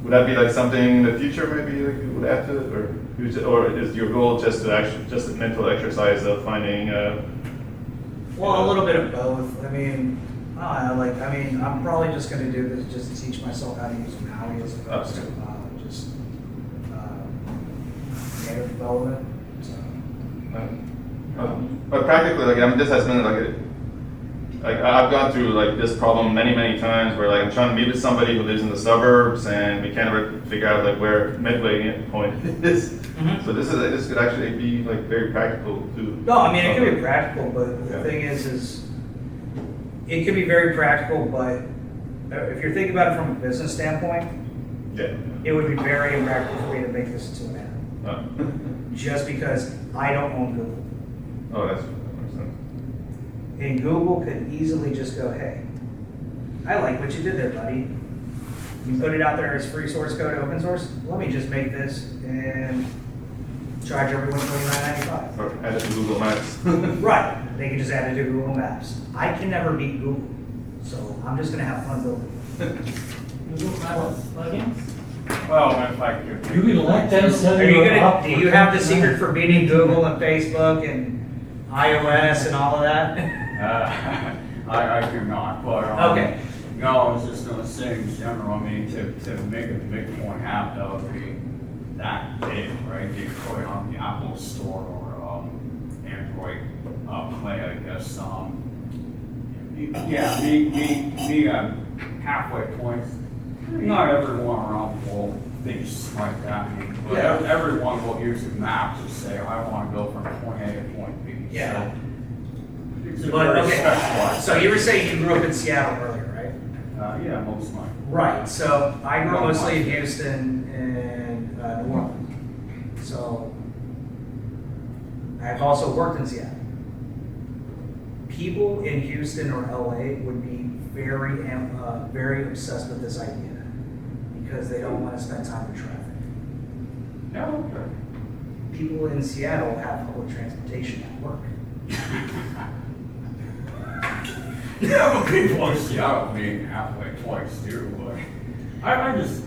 would that be like something in the future maybe like you would add to it, or is your goal just a mental exercise of finding? Well, a little bit of both. I mean, I'm probably just going to do this just to teach myself how to use Maui as opposed to just native development. So, But practically, like, I mean, this has been like I've gone through like this problem many times where like I'm trying to meet with somebody who lives in the suburbs and we can't ever figure out like where midway point is. Mhm. So this could actually be like very practical too. no, I mean, it could be practical, but the Yeah. thing is it could be very practical, but if you're thinking about it from a business standpoint, Yeah. it would be very impractical for me to make this into an app. Oh, Just because I don't own Google. oh, that makes sense. And Google could easily just go, hey, I like what you did there, buddy. You put it out there as free source code, open source. Let me just make this and charge everyone $29.95. Or add it to Google Maps. Right, they can just add it to Google Maps. I can never beat Google, so I'm just gonna have fun building it. Google Maps plugins? Well, if I could. Do we let them set Are you it up? do you have the secret for beating Google and Facebook and iOS and all of that? I do not, but. Okay. No, I was just gonna say in general, I mean, to make a midpoint app that would be that big, right? You put it on the Apple Store or Android Play, I guess. Yeah, me halfway points. Not everyone around will be like that, but Yeah. everyone will use a map to say, I want to go from point A to point B. Yeah. So it's a But, very okay, specialized. so you were saying you grew up in Seattle earlier, right? Yeah, most of mine. Right, so I grew up mostly in Houston and New Orleans. So I've also worked in Seattle. People in Houston or LA would be very obsessed with this idea because they don't want to spend time in traffic. Yeah, okay. People in Seattle have public transportation at work. Yeah, but people in Seattle being halfway twice too, but I just,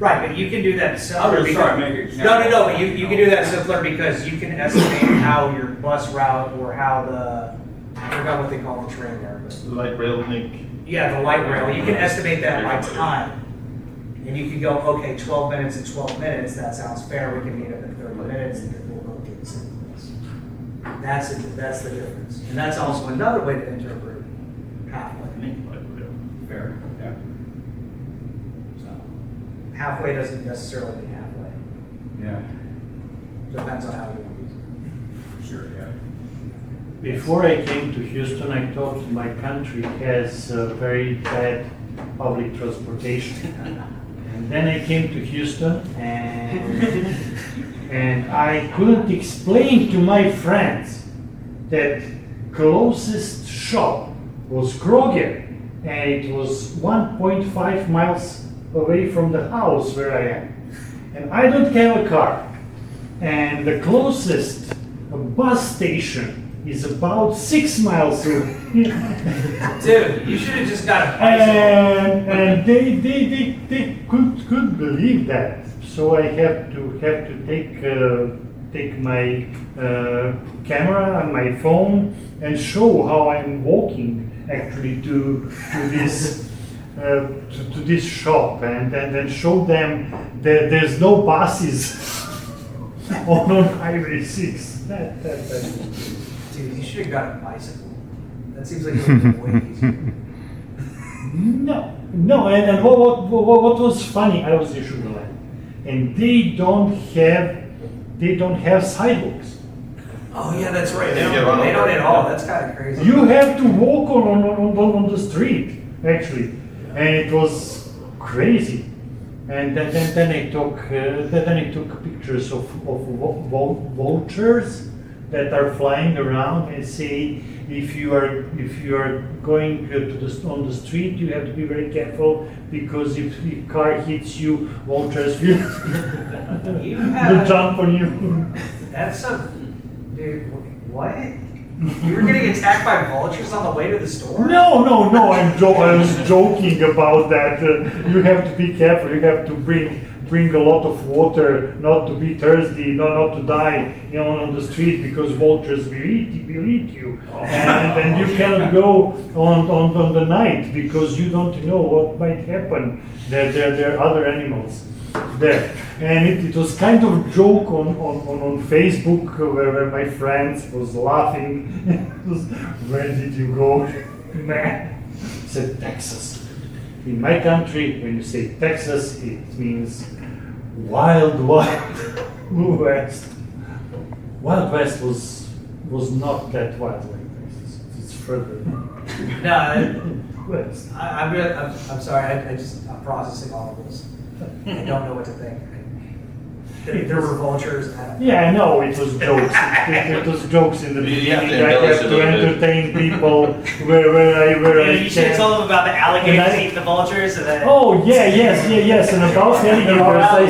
Right, but you can do that simpler. I was because- trying to make it. No, but you can do that simpler because you can estimate how your bus route or how I forgot what they call the train there, but. Light rail link. Yeah, the light rail, you can estimate that by time. And you can go, okay, 12 minutes and 12 minutes, that sounds fair, we can meet up in 30 minutes and we'll go get the same place. That's the difference. And that's also another way to interpret halfway. Fair, yeah. So, halfway doesn't necessarily mean halfway. Yeah, Depends on how you want to use it. sure, yeah. Before I came to Houston, I thought my country has very bad public transportation. And then I came to Houston and I couldn't explain to my friends that closest shop was Kroger and it was 1.5 miles away from the house where I am. And I don't have a car. And the closest bus station is about 6 miles away. Dude, you should have just got a bicycle. And they couldn't believe that. So I have to take my camera and my phone and show how I'm walking actually to this shop and then show them that there's no buses on Highway 6. Dude, you should have got a bicycle. That seems like it would be way easier. No, and what was funny, I was in Sugar Land, and they don't have sidewalks. Oh yeah, that's right. They Yeah, don't, run they over. don't at all. That's kind of crazy. You have to walk on the street, actually, and it was crazy. And then I took pictures of vultures that are flying around and say if you are going on the street, you have to be very careful because if the car hits you, vultures will jump on you. That's a dude. What? You were getting attacked by vultures on the way to the store? No, I was joking about that. You have to be careful. You have to bring a lot of water, not to be thirsty, not to die, on the street because vultures will eat you. And then you cannot go on the night because you don't know what might happen. There are other animals there. And it was kind of a joke on Facebook where my friends was laughing. Where did you go? Man, I said Texas. In my country, when you say Texas, it means wild west. Wild West was not that wild like Texas. It's further No, west. I'm sorry. I'm processing all of this. I don't know what to think. There were vultures. Yeah, I know it was jokes. It was jokes in the You have beginning. to I embellish have a to little bit. entertain people where I You should have can. told them about the alligators And I- eating the vultures and then. Oh yes. And about alligators, I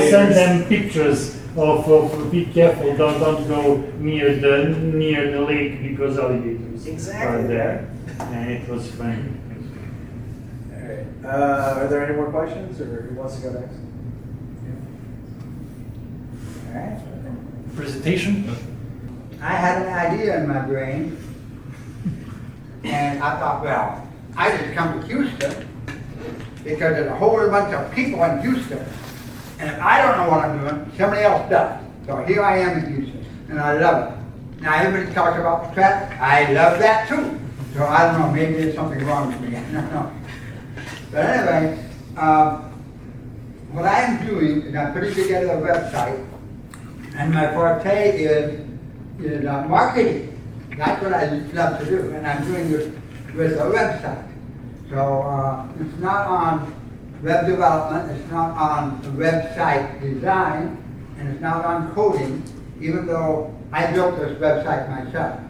send them pictures of be careful, don't go near the lake because alligators Exactly. are there. And it was fun. All right. Are there any more questions, or who wants to go next? All right. Presentation? I had an idea in my brain, and I thought, well, I just come to Houston because there's a whole bunch of people in Houston, and if I don't know what I'm doing, somebody else does. So here I am in Houston, and I love it. Now everybody talks about the traffic. I love that too. So I don't know, maybe there's something wrong with me. I don't know. But anyway, what I am doing is I'm putting together a website. And my forte is marketing. That's what I love to do, and I'm doing it with a website. So it's not on web development, it's not on website design, and it's not on coding, even though I built this website myself.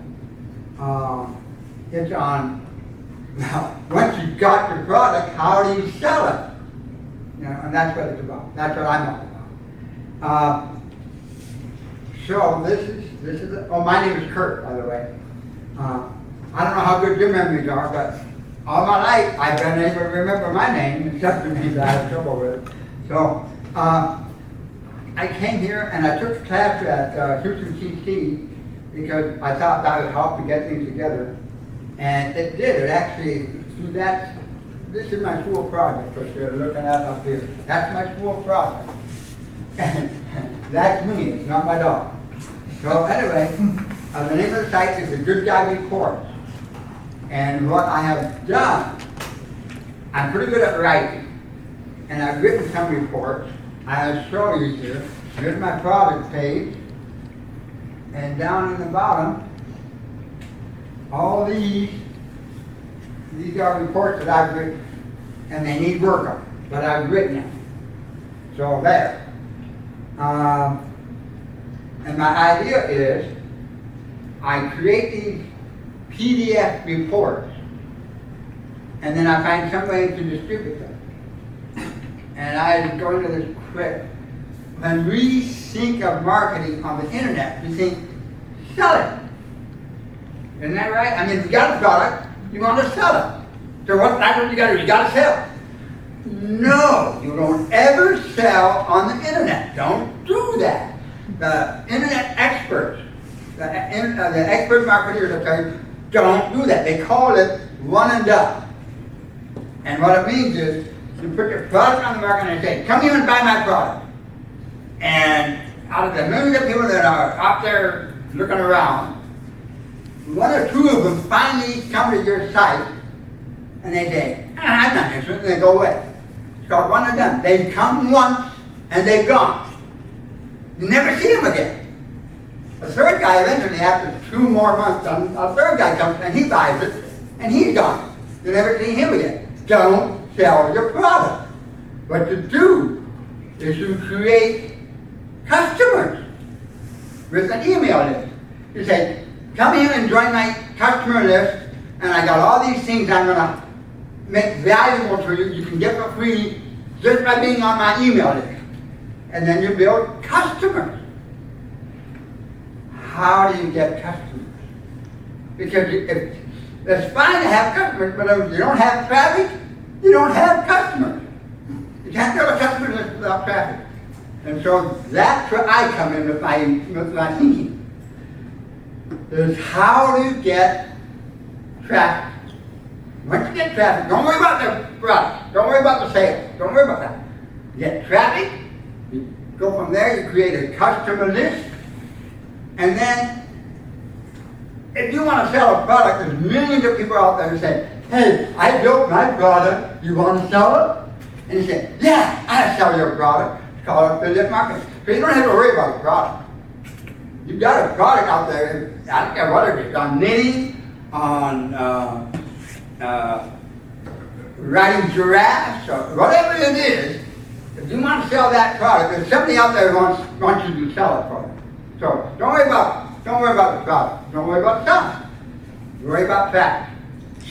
It's on, now, once you've got the product, how do you sell it? And that's what it's about. That's what I'm all about. So this is, oh, my name is Kurt, by the way. I don't know how good your memories are, but all my life I've been able to remember my name, except the names I have trouble with. So I came here and I took a class at Houston CC because I thought that would help to get things together. And it did. It actually, through that, this is my school project, which you're looking at up here. That's my school project. And that's me, it's not my dog. So anyway, the name of the site is The Good Guy Reports. And what I have done, I'm pretty good at writing. And I've written some reports. I'll show you here. Here's my product page. And down in the bottom, all these are reports that I've written, and they need work on, but I've written them. So there. And my idea is, I create these PDF reports, and then I find some way to distribute them. And I go into this quick. When we think of marketing on the internet, we think, sell it. Isn't that right? I mean, if you got a product, you want to sell it. So that's what you got to do, you got to sell. No, you don't ever sell on the internet. Don't do that. The internet experts, the expert marketers, okay, don't do that. They call it one and done. And what it means is, you put your product on the market and say, come here and buy my product. And out of the millions of people that are out there looking around, one or two of them finally come to your site and they say, I'm not interested, and they go away. It's called one and done. They come once and they're gone. You never see them again. The third guy eventually, after 2 more months, a third guy comes and he buys it and he's gone. You never see him again. Don't sell your product. What to do is to create customers with an email list. You say, come here and join my customer list, and I got all these things I'm going to make valuable to you. You can get for free just by being on my email list. And then you build customers. How do you get customers? Because it's fine to have customers, but if you don't have traffic, you don't have customers. You can't build a customer list without traffic. And so that's where I come in with my thinking. Is how do you get traffic? Once you get traffic, don't worry about the product. Don't worry about the sales. Don't worry about that. You get traffic, you go from there, you create a customer list, and then if you want to sell a product, there's millions of people out there who say, hey, I built my product, you want to sell it? And you say, yeah, I'll sell your product. It's called affiliate marketing. So you don't have to worry about the product. You've got a product out there, I don't care what it is, on knitting, on riding giraffes, or whatever it is. If you want to sell that product, there's somebody out there who wants you to sell it for them. So don't worry about the product. Don't worry about selling. Worry about traffic.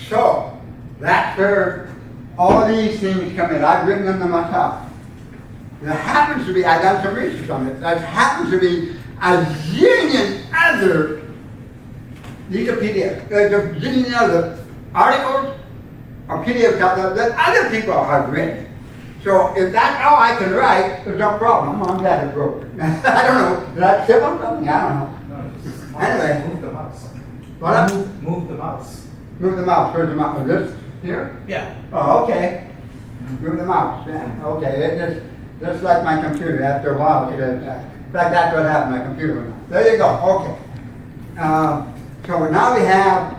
So that's where all these things come in. I've written them myself. There happens to be, I've done some research on it, there happens to be a zillion other, these are PDFs, there's a zillion other articles or PDFs out there that other people have written. So if that's all I can write, there's no problem. I'm glad it's broken. I don't know, did I tip on something? I don't know. No, just Anyway. move the mouse. What? Move the mouse. Move the mouse, where's the mouse? This here? Yeah. Oh, okay. Move the mouse, yeah, okay. It just like my computer, after a while, in fact, that's what happened, my computer went off. There you go, okay. So now we have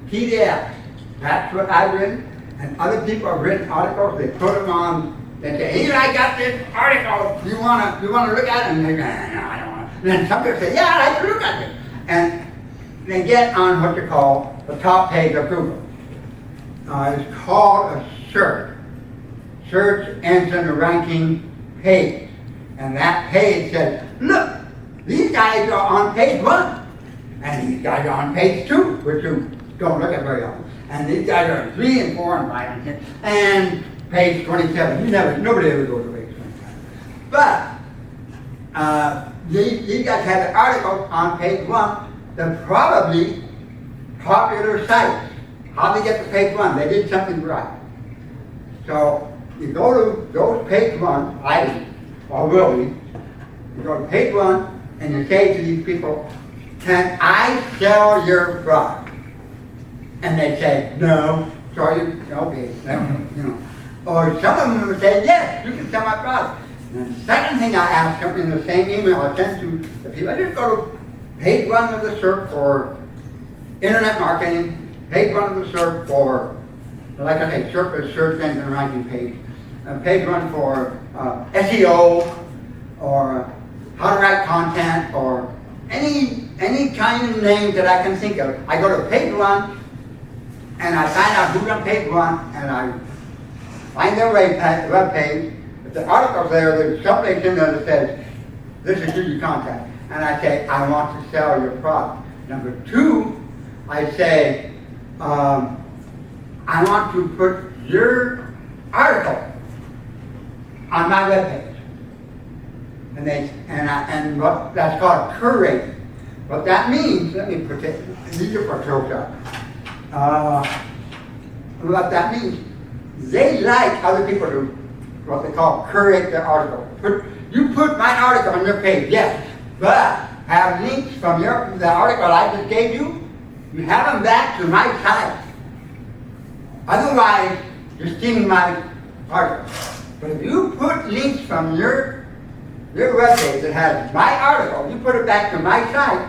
PDFs. That's what I've written, and other people have written articles, they put them on, they say, here, I got this article, you wanna look at it? And they go, no, I don't want to. And then some people say, yeah, I like to look at it. And they get on what you call the top page of Google. It's called a search. Search engine ranking page. And that page says, look, these guys are on page 1. And these guys are on page 2, which you don't look at very often. And these guys are 3 and 4 and 5 and 6. And page 27. Nobody ever goes to page 27. But these guys have an article on page 1 that probably popular sites. How they get to page 1? They did something right. So you go to those page 1 items, or will be, you go to page 1 and you say to these people, can I sell your product? And they say, no. Sorry, okay, you know. Or some of them would say, yes, you can sell my product. And the second thing I ask them in the same email I send to the people, I just go to page 1 of the search for internet marketing, page 1 of the search for, like I say, search engine ranking page. Page 1 for SEO, or how to write content, or any any kind of name that I can think of. I go to page one, and I find out who's on page one, and I find their web page. If the article's there, there's someplace in there that says, this is who you contact. And I say, I want to sell your product. Number two, I say, I want to put your article on my webpage. And what that's called curating. What that means, let me put it, these are for Photoshop. What that means, they like other people to, what they call curate their article. You put my article on your page, yes, but have links from the article I just gave you, you have them back to my site. Otherwise, you're stealing my article. But if you put links from your webpage that has my article, you put it back to my site,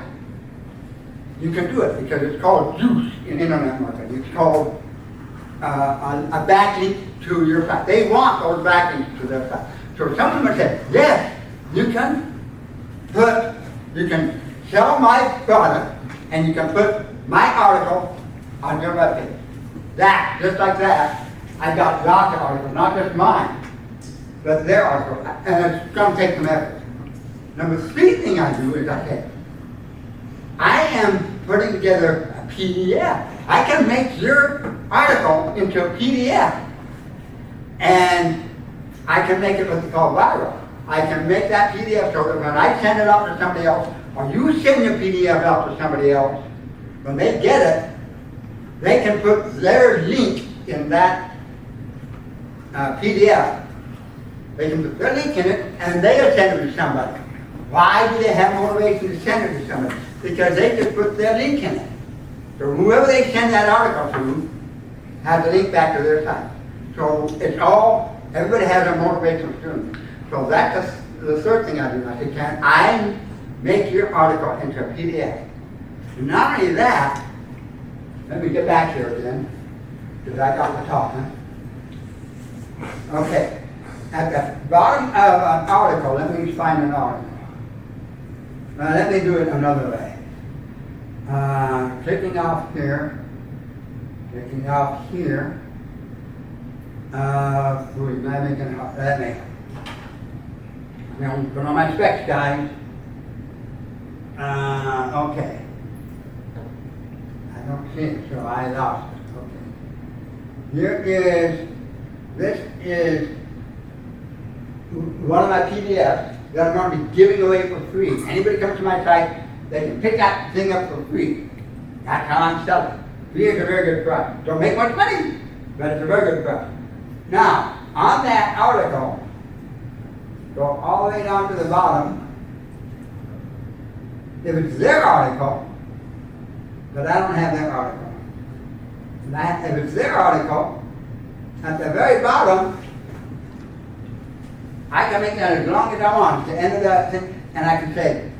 you can do it because it's called juice in internet marketing. It's called a backlink to your site. They want those backlinks to their site. So someone would say, yes, you can sell my product and you can put my article on your webpage. That, just like that, I got lots of articles, not just mine, but their article, and it's going to take some effort. Number three thing I do is I say, I am putting together a PDF. I can make your article into a PDF, and I can make it what's called viral. I can make that PDF so that when I send it out to somebody else, or you send your PDF out to somebody else, when they get it, they can put their link in that PDF. They can put their link in it, and they'll send it to somebody. Why do they have motivation to send it to somebody? Because they just put their link in it. So whoever they send that article to has a link back to their site. So it's all, everybody has a motivation for doing it. So that's the third thing I do. I say, can I make your article into a PDF? And not only that, let me get back here again, because I got to talking. Okay, at the bottom of an article, let me find an article. Now let me do it another way. Clicking off here, let me put on my specs, guys. Okay. I don't see it, so I lost it. Okay. This is one of my PDFs that I'm going to be giving away for free. Anybody comes to my site, they can pick that thing up for free. That's how I'm selling. Free is a very good price. Don't make much money, but it's a very good price. Now, on that article, go all the way down to the bottom. If it's their article, but I don't have their article. If it's their article, at the very bottom, I can make that as long as I want at the end of that thing, and I can say,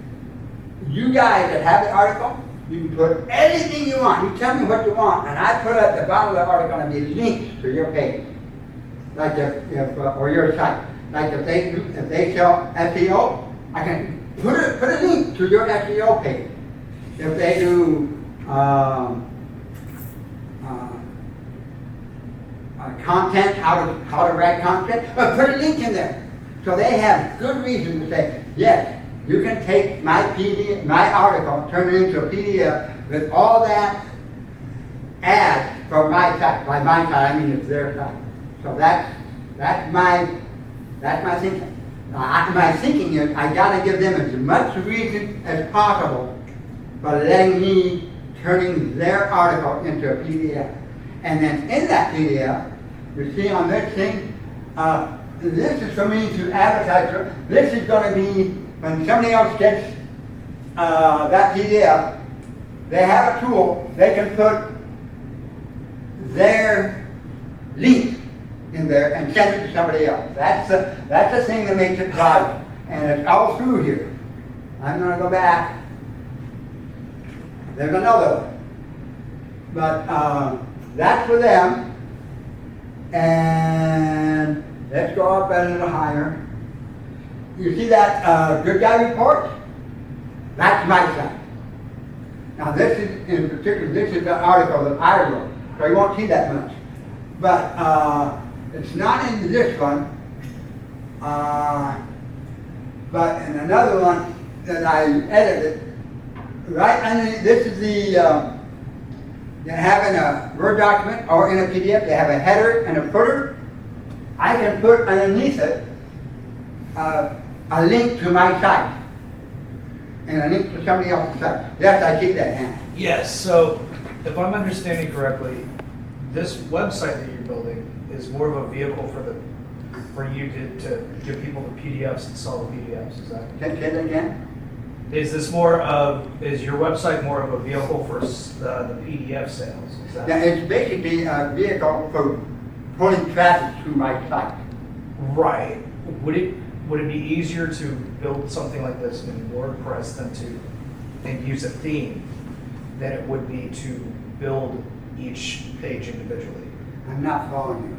you guys that have the article, you can put anything you want. You tell me what you want, and I put at the bottom of the article and be links to your page, like or your site. Like if they sell SEO, I can put a link to your SEO page. If they do content, how to write content, but put a link in there. So they have good reason to say, yes, you can take my article, turn it into a PDF with all that ads from my site. By my site, I mean it's their site. So that's my thinking. My thinking is I got to give them as much reason as possible for letting me turning their article into a PDF. And then in that PDF, you see on this thing, this is for me to advertise. This is going to be when somebody else gets that PDF, they have a tool, they can put their link in there and send it to somebody else. That's the thing that makes it viral. And it's all through here. I'm going to go back. There's another one. But that's for them. And let's go up a little higher. You see that good guy report? That's my site. Now this is, in particular, this is the article that I wrote, so you won't see that much. But it's not in this one. But in another one that I edited, right underneath, this is the, they have in a Word document or in a PDF, they have a header and a footer. I can put underneath it a link to my site and a link to somebody else's site. Yes, I keep that hand. Yes, so if I'm understanding correctly, this website that you're building is more of a vehicle for you to give people the PDFs and sell the PDFs, is that? Say that again? Is your website more of a vehicle for the PDF sales? Is that? Yeah, it's basically a vehicle for pulling traffic to my site. Right. Would it be easier to build something like this in WordPress and use a theme than it would be to build each page individually? I'm not following you.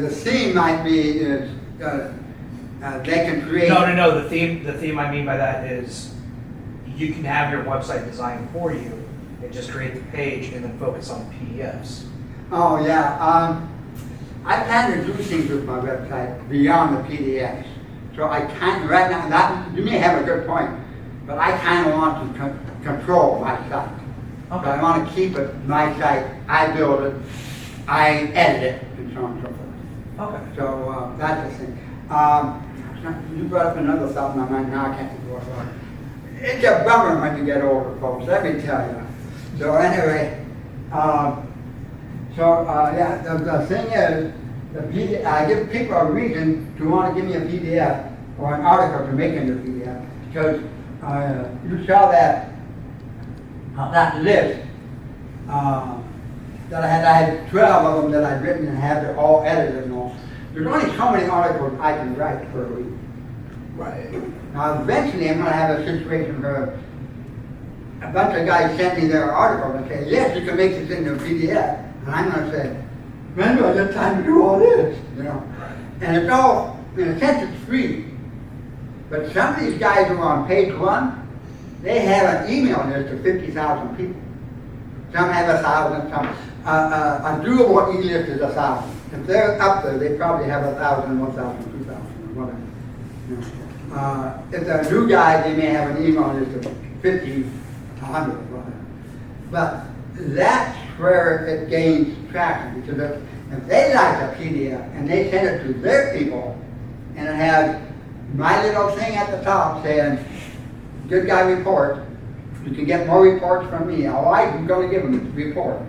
The theme might be is they can create. No. The theme I mean by that is you can have your website designed for you and just create the page and then focus on PDFs. Oh yeah. I plan to do things with my website beyond the PDFs. So I kind of right now that you may have a good point, but I kind of want to control my site. Okay. So I want to keep it my site. I build it, I edit it, and so on and so forth. Okay. So that's the thing. You brought up another thought in my mind. Now I can't think of what it was. It's a bummer when you get older, folks. Let me tell you. So anyway, yeah, the thing is, I give people a reason to want to give me a PDF or an article to make into a PDF because you saw that list that I had 12 of them that I'd written and had it all edited and all. There's only so many articles I can write per week. Right. Now eventually I'm going to have a situation where a bunch of guys send me their articles and say, yes, you can make this into a PDF. And I'm going to say, when do I get time to do all this? You know? And it's all, in a sense, it's free. But some of these guys who are on page 1, they have an email list of 50,000 people. Some have 1,000, some, a doable e-list is 1,000. If they're up there, they probably have 1,000, 1,000, 2,000, or whatever. You know? If they're a new guy, they may have an email list of 50, 100, or whatever. But that's where it gains traction, because if they like a PDF and they send it to their people, and it has my little thing at the top saying, good guy report, you can get more reports from me. Oh, I'm going to give them a report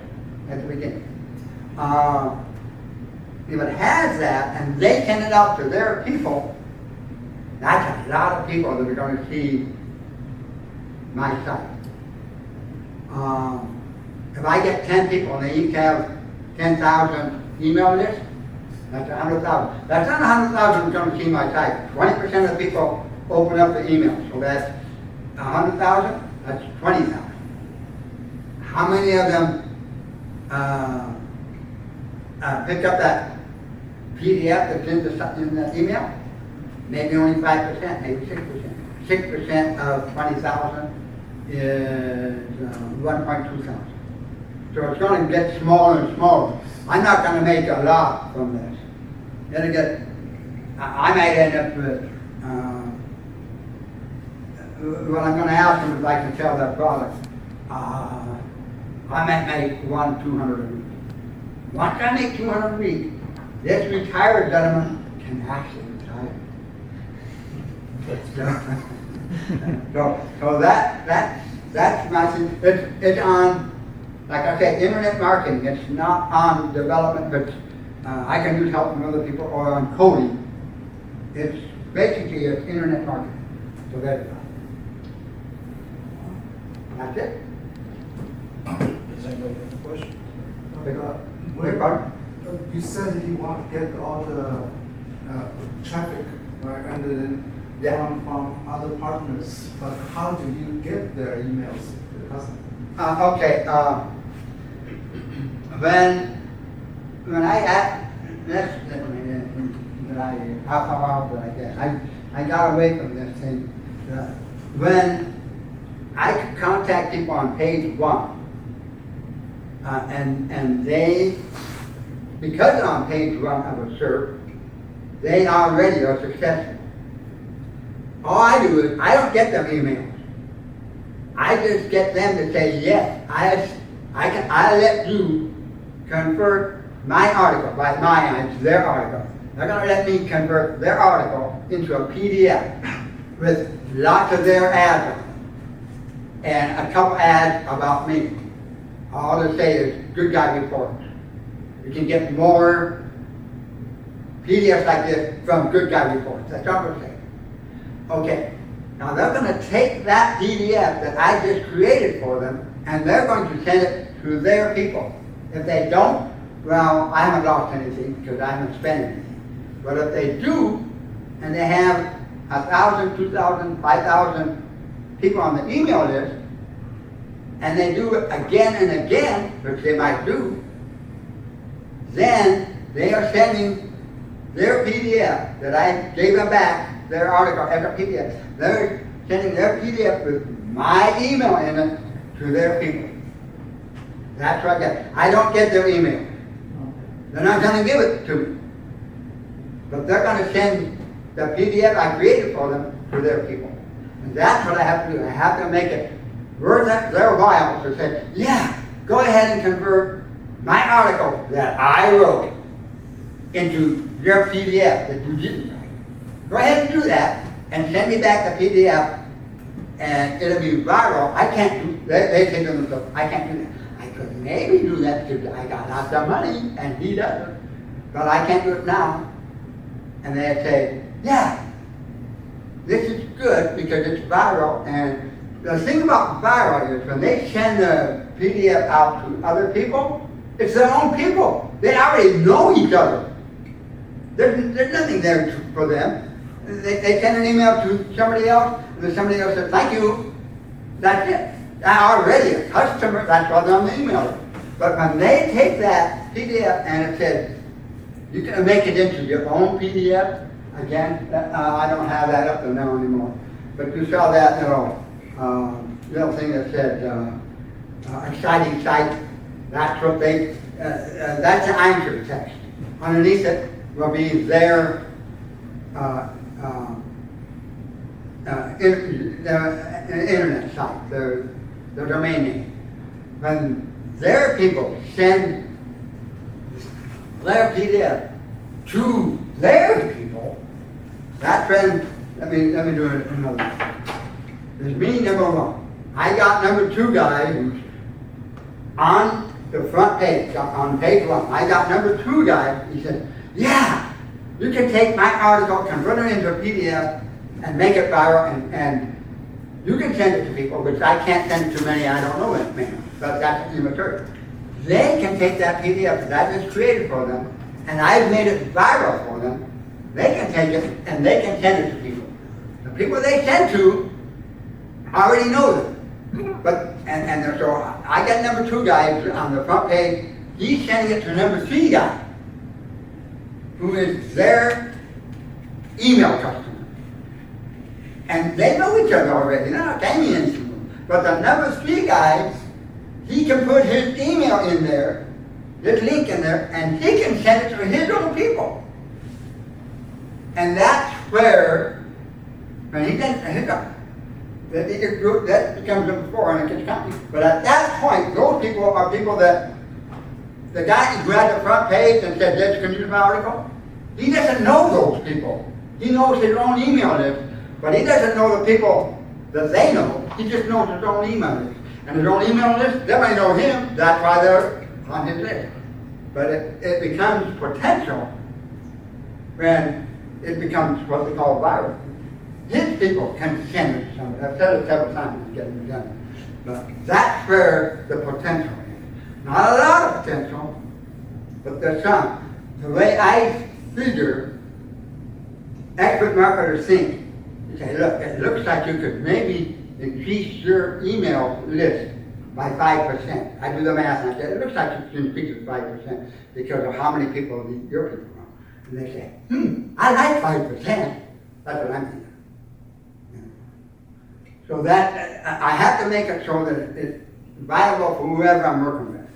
at the beginning. If it has that and they send it out to their people, that's a lot of people that are going to see my site. If I get 10 people and they each have 10,000 email lists, that's 100,000. That's not 100,000 going to see my site. 20% of the people open up the email, so that's 100,000, that's 20,000. How many of them pick up that PDF that's in the email? Maybe only 5%, maybe 6%. 6% of 20,000 is 1.2 thousand. So it's going to get smaller and smaller. I'm not going to make a lot from this. It'll get, I might end up with, well, I'm going to ask them if I can sell that product. I might make 200 a week. Once I make 200 a week, this retired gentleman can actually retire. So that's my thing. It's on, like I said, internet marketing. It's not on development, but I can use help from other people, or on coding. It's basically it's internet marketing. So that's it. Does anybody have a question? You said you want to get all the traffic, right, and then from other partners, but how do you get their emails to the customer? Okay. When I asked, how far out did I get? I got away from this thing. When I could contact people on page 1. And they, because on page 1 of a SERP, they already are successful. All I do is, I don't get them emails. I just get them to say, yes, I let you convert my article, by my eyes, their article. They're gonna let me convert their article into a PDF with lots of their ads on it, and a couple ads about me. All they say is good guy reports. You can get more PDFs like this from good guy reports. That's all we're saying. Okay, now they're going to take that PDF that I just created for them, and they're going to send it to their people. If they don't, well, I haven't lost anything because I haven't spent anything. But if they do, and they have 1,000, 2,000, 5,000 people on the email list, and they do it again and again, which they might do, then they are sending their PDF that I gave them back, their article as a PDF. They're sending their PDF with my email in it to their people. That's what I get. I don't get their email. They're not going to give it to me. But they're going to send the PDF I created for them to their people. And that's what I have to do. I have to make it worth their while to say, yeah, go ahead and convert my article that I wrote into your PDF that you didn't write. Go ahead and do that and send me back the PDF and it'll be viral. I can't do, they say to themselves, I can't do that. I could maybe do that because I got lots of money and he doesn't. But I can't do it now. And they say, yeah, this is good because it's viral. And the thing about viral is when they send the PDF out to other people, it's their own people. They already know each other. There's nothing there for them. They send an email to somebody else, and then somebody else says, thank you. That's it. They're already a customer, that's why they're on the email. But when they take that PDF and it says, you can make it into your own PDF, again, I don't have that up there now anymore. But you saw that little thing that said, exciting site. That's what they, that's the anchor text. Underneath it will be their internet site, their domain name. When their people send their PDF to their people, that's when, let me do it another. There's me, number 1. I got number 2 guy who's on the front page, on page 1. I got number 2 guy, he said, yeah, you can take my article, convert it into a PDF, and make it viral, and you can send it to people, which I can't send it to many, I don't know many, but that's immaterial. They can take that PDF that I just created for them, and I've made it viral for them. They can take it, and they can send it to people. The people they send to already know them. But, and so I got number 2 guy on the front page, he's sending it to number 3 guy, who is their email customer. And they know each other already, they're not aliens to them. But the number 3 guy, he can put his email in there, his link in there, and he can send it to his own people. And that's where, when he does, that becomes number 4 and it gets counted. But at that point, those people are people that, the guy who had the front page and said, let's continue my article, he doesn't know those people. He knows his own email list, but he doesn't know the people that they know. He just knows his own email list. And his own email list, they might know him, that's why they're on his list. But it becomes potential when it becomes what they call viral. His people can send it to somebody. I've said it several times, it's getting done. But that's where the potential is. Not a lot of potential, but there's some. The way I figure, expert marketers think, you say, look, it looks like you could maybe increase your email list by 5%. I do the math and I say, it looks like you can increase it 5% because of how many people your people know. And they say, I like 5%. That's what I'm thinking. So that, I have to make it so that it's viable for whoever I'm working with.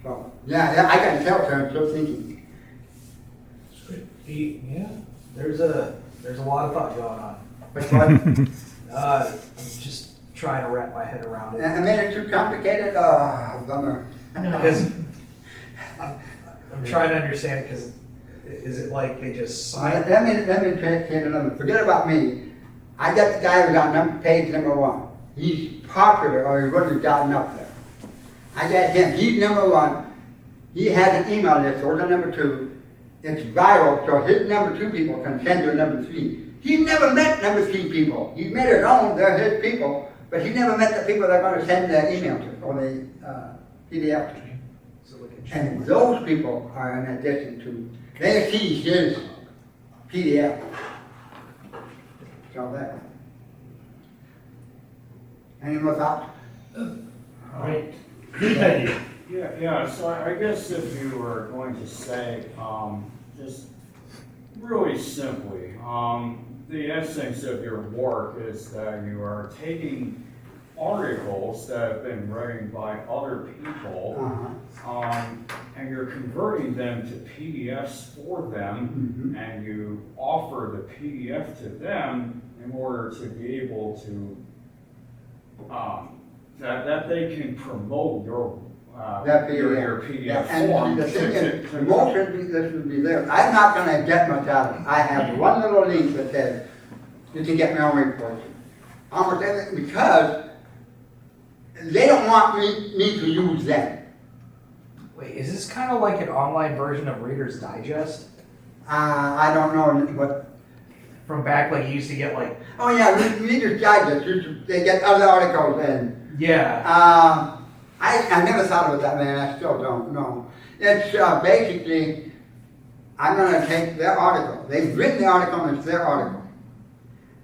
So, yeah, I can tell, sir, I'm still thinking. Yeah, there's a lot of thought going on. But what, I'm just trying to wrap my head around it. I made it too complicated, bummer. Because I'm trying to understand it, because is it like they just sign? Let me take another, forget about me. I got the guy who got page number 1. He's popular, or he would have gotten up there. I got him, he's number 1. He has an email list, or the number 2. It's viral, so his number 2 people can send to number 3. He never met number 3 people. He made it known they're his people, but he never met the people they're going to send the email to, or the PDF to. So we can And those people are in addition to, they see his PDF. So that. Any more thoughts? Great. Good idea. Yeah, so I guess if you were going to say, just really simply, the essence of your work is that you are taking articles that have been written by other people, and you're converting them to PDFs for them, and you offer the PDF to them in order to be able to, that they can promote your PDF Yeah, form. and the thing is, most of this will be there. I'm not gonna get much out of it. I have one little link that says, you can get my own reports. Almost everything, because they don't want me to use them. Wait, is this kind of like an online version of Reader's Digest? I don't know, but, From back, like, you used to get like, oh yeah, Reader's Digest, they get other articles and, yeah, I never thought of it that way, and I still don't know. It's basically, I'm gonna take their article, they've written the article and it's their article.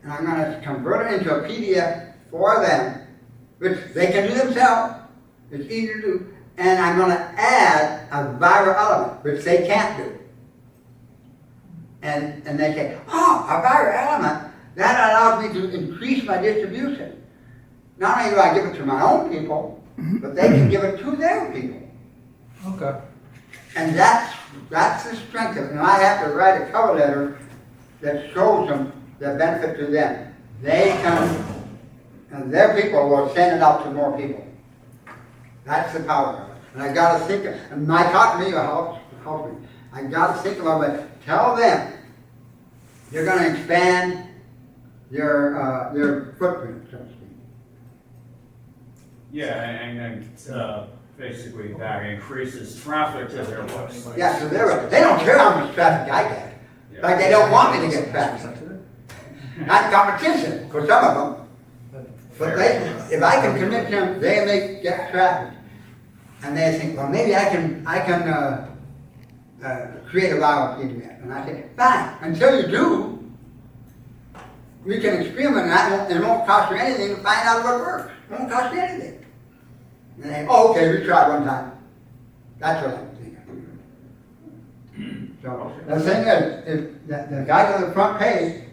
And I'm gonna convert it into a PDF for them, which they can do themselves, it's easy to do. And I'm gonna add a viral element, which they can't do. And they say, oh, a viral element, that allows me to increase my distribution. Not only do I give it to my own people, but they can give it to their people. okay. And that's the strength of it. And I have to write a cover letter that shows them the benefit to them. They can, and their people will send it out to more people. That's the power of it. And I gotta think, and my talk to me will help me. I gotta think about it. Tell them you're gonna expand your footprint, so to speak. Yeah, and basically that increases traffic to their website. Yeah, so they don't care how much traffic I get. In fact, they don't want me to get traffic. Not competition for some of them. But if I can convince them, they may get traffic. And they think, well, maybe I can create a viral PDF. And I say, fine, until you do, we can experiment and it won't cost you anything to find out what works. It won't cost you anything. And they, oh, okay, we tried one time. That's what I'm thinking. So the thing is, if the guys on the front page,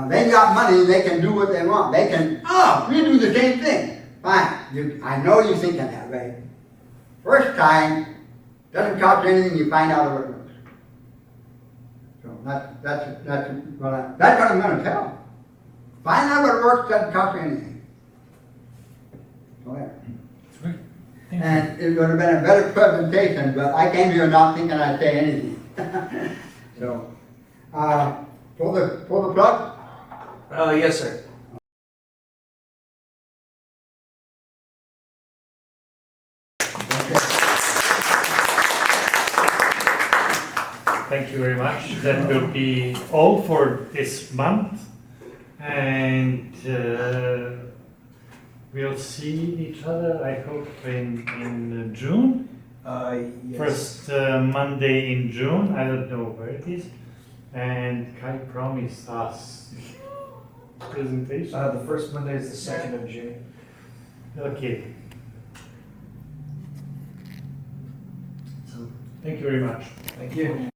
they got money, they can do what they want. They can, we do the same thing. Fine, I know you're thinking that way. First time, doesn't cost you anything, you find out what it works. So that's what I'm going to tell them. Find out what works, doesn't cost you anything. So there. And it would have been a better presentation, but I came here not thinking I'd say anything. So, pull the plug? Yes, sir. Thank you very much. That will be all for this month. And we'll see each other, I hope, in June. Yes. First Monday in June. I don't know where it is. And Kai promised us presentation. The first Monday is the 2nd of June. Okay. So, thank you very much. Thank you.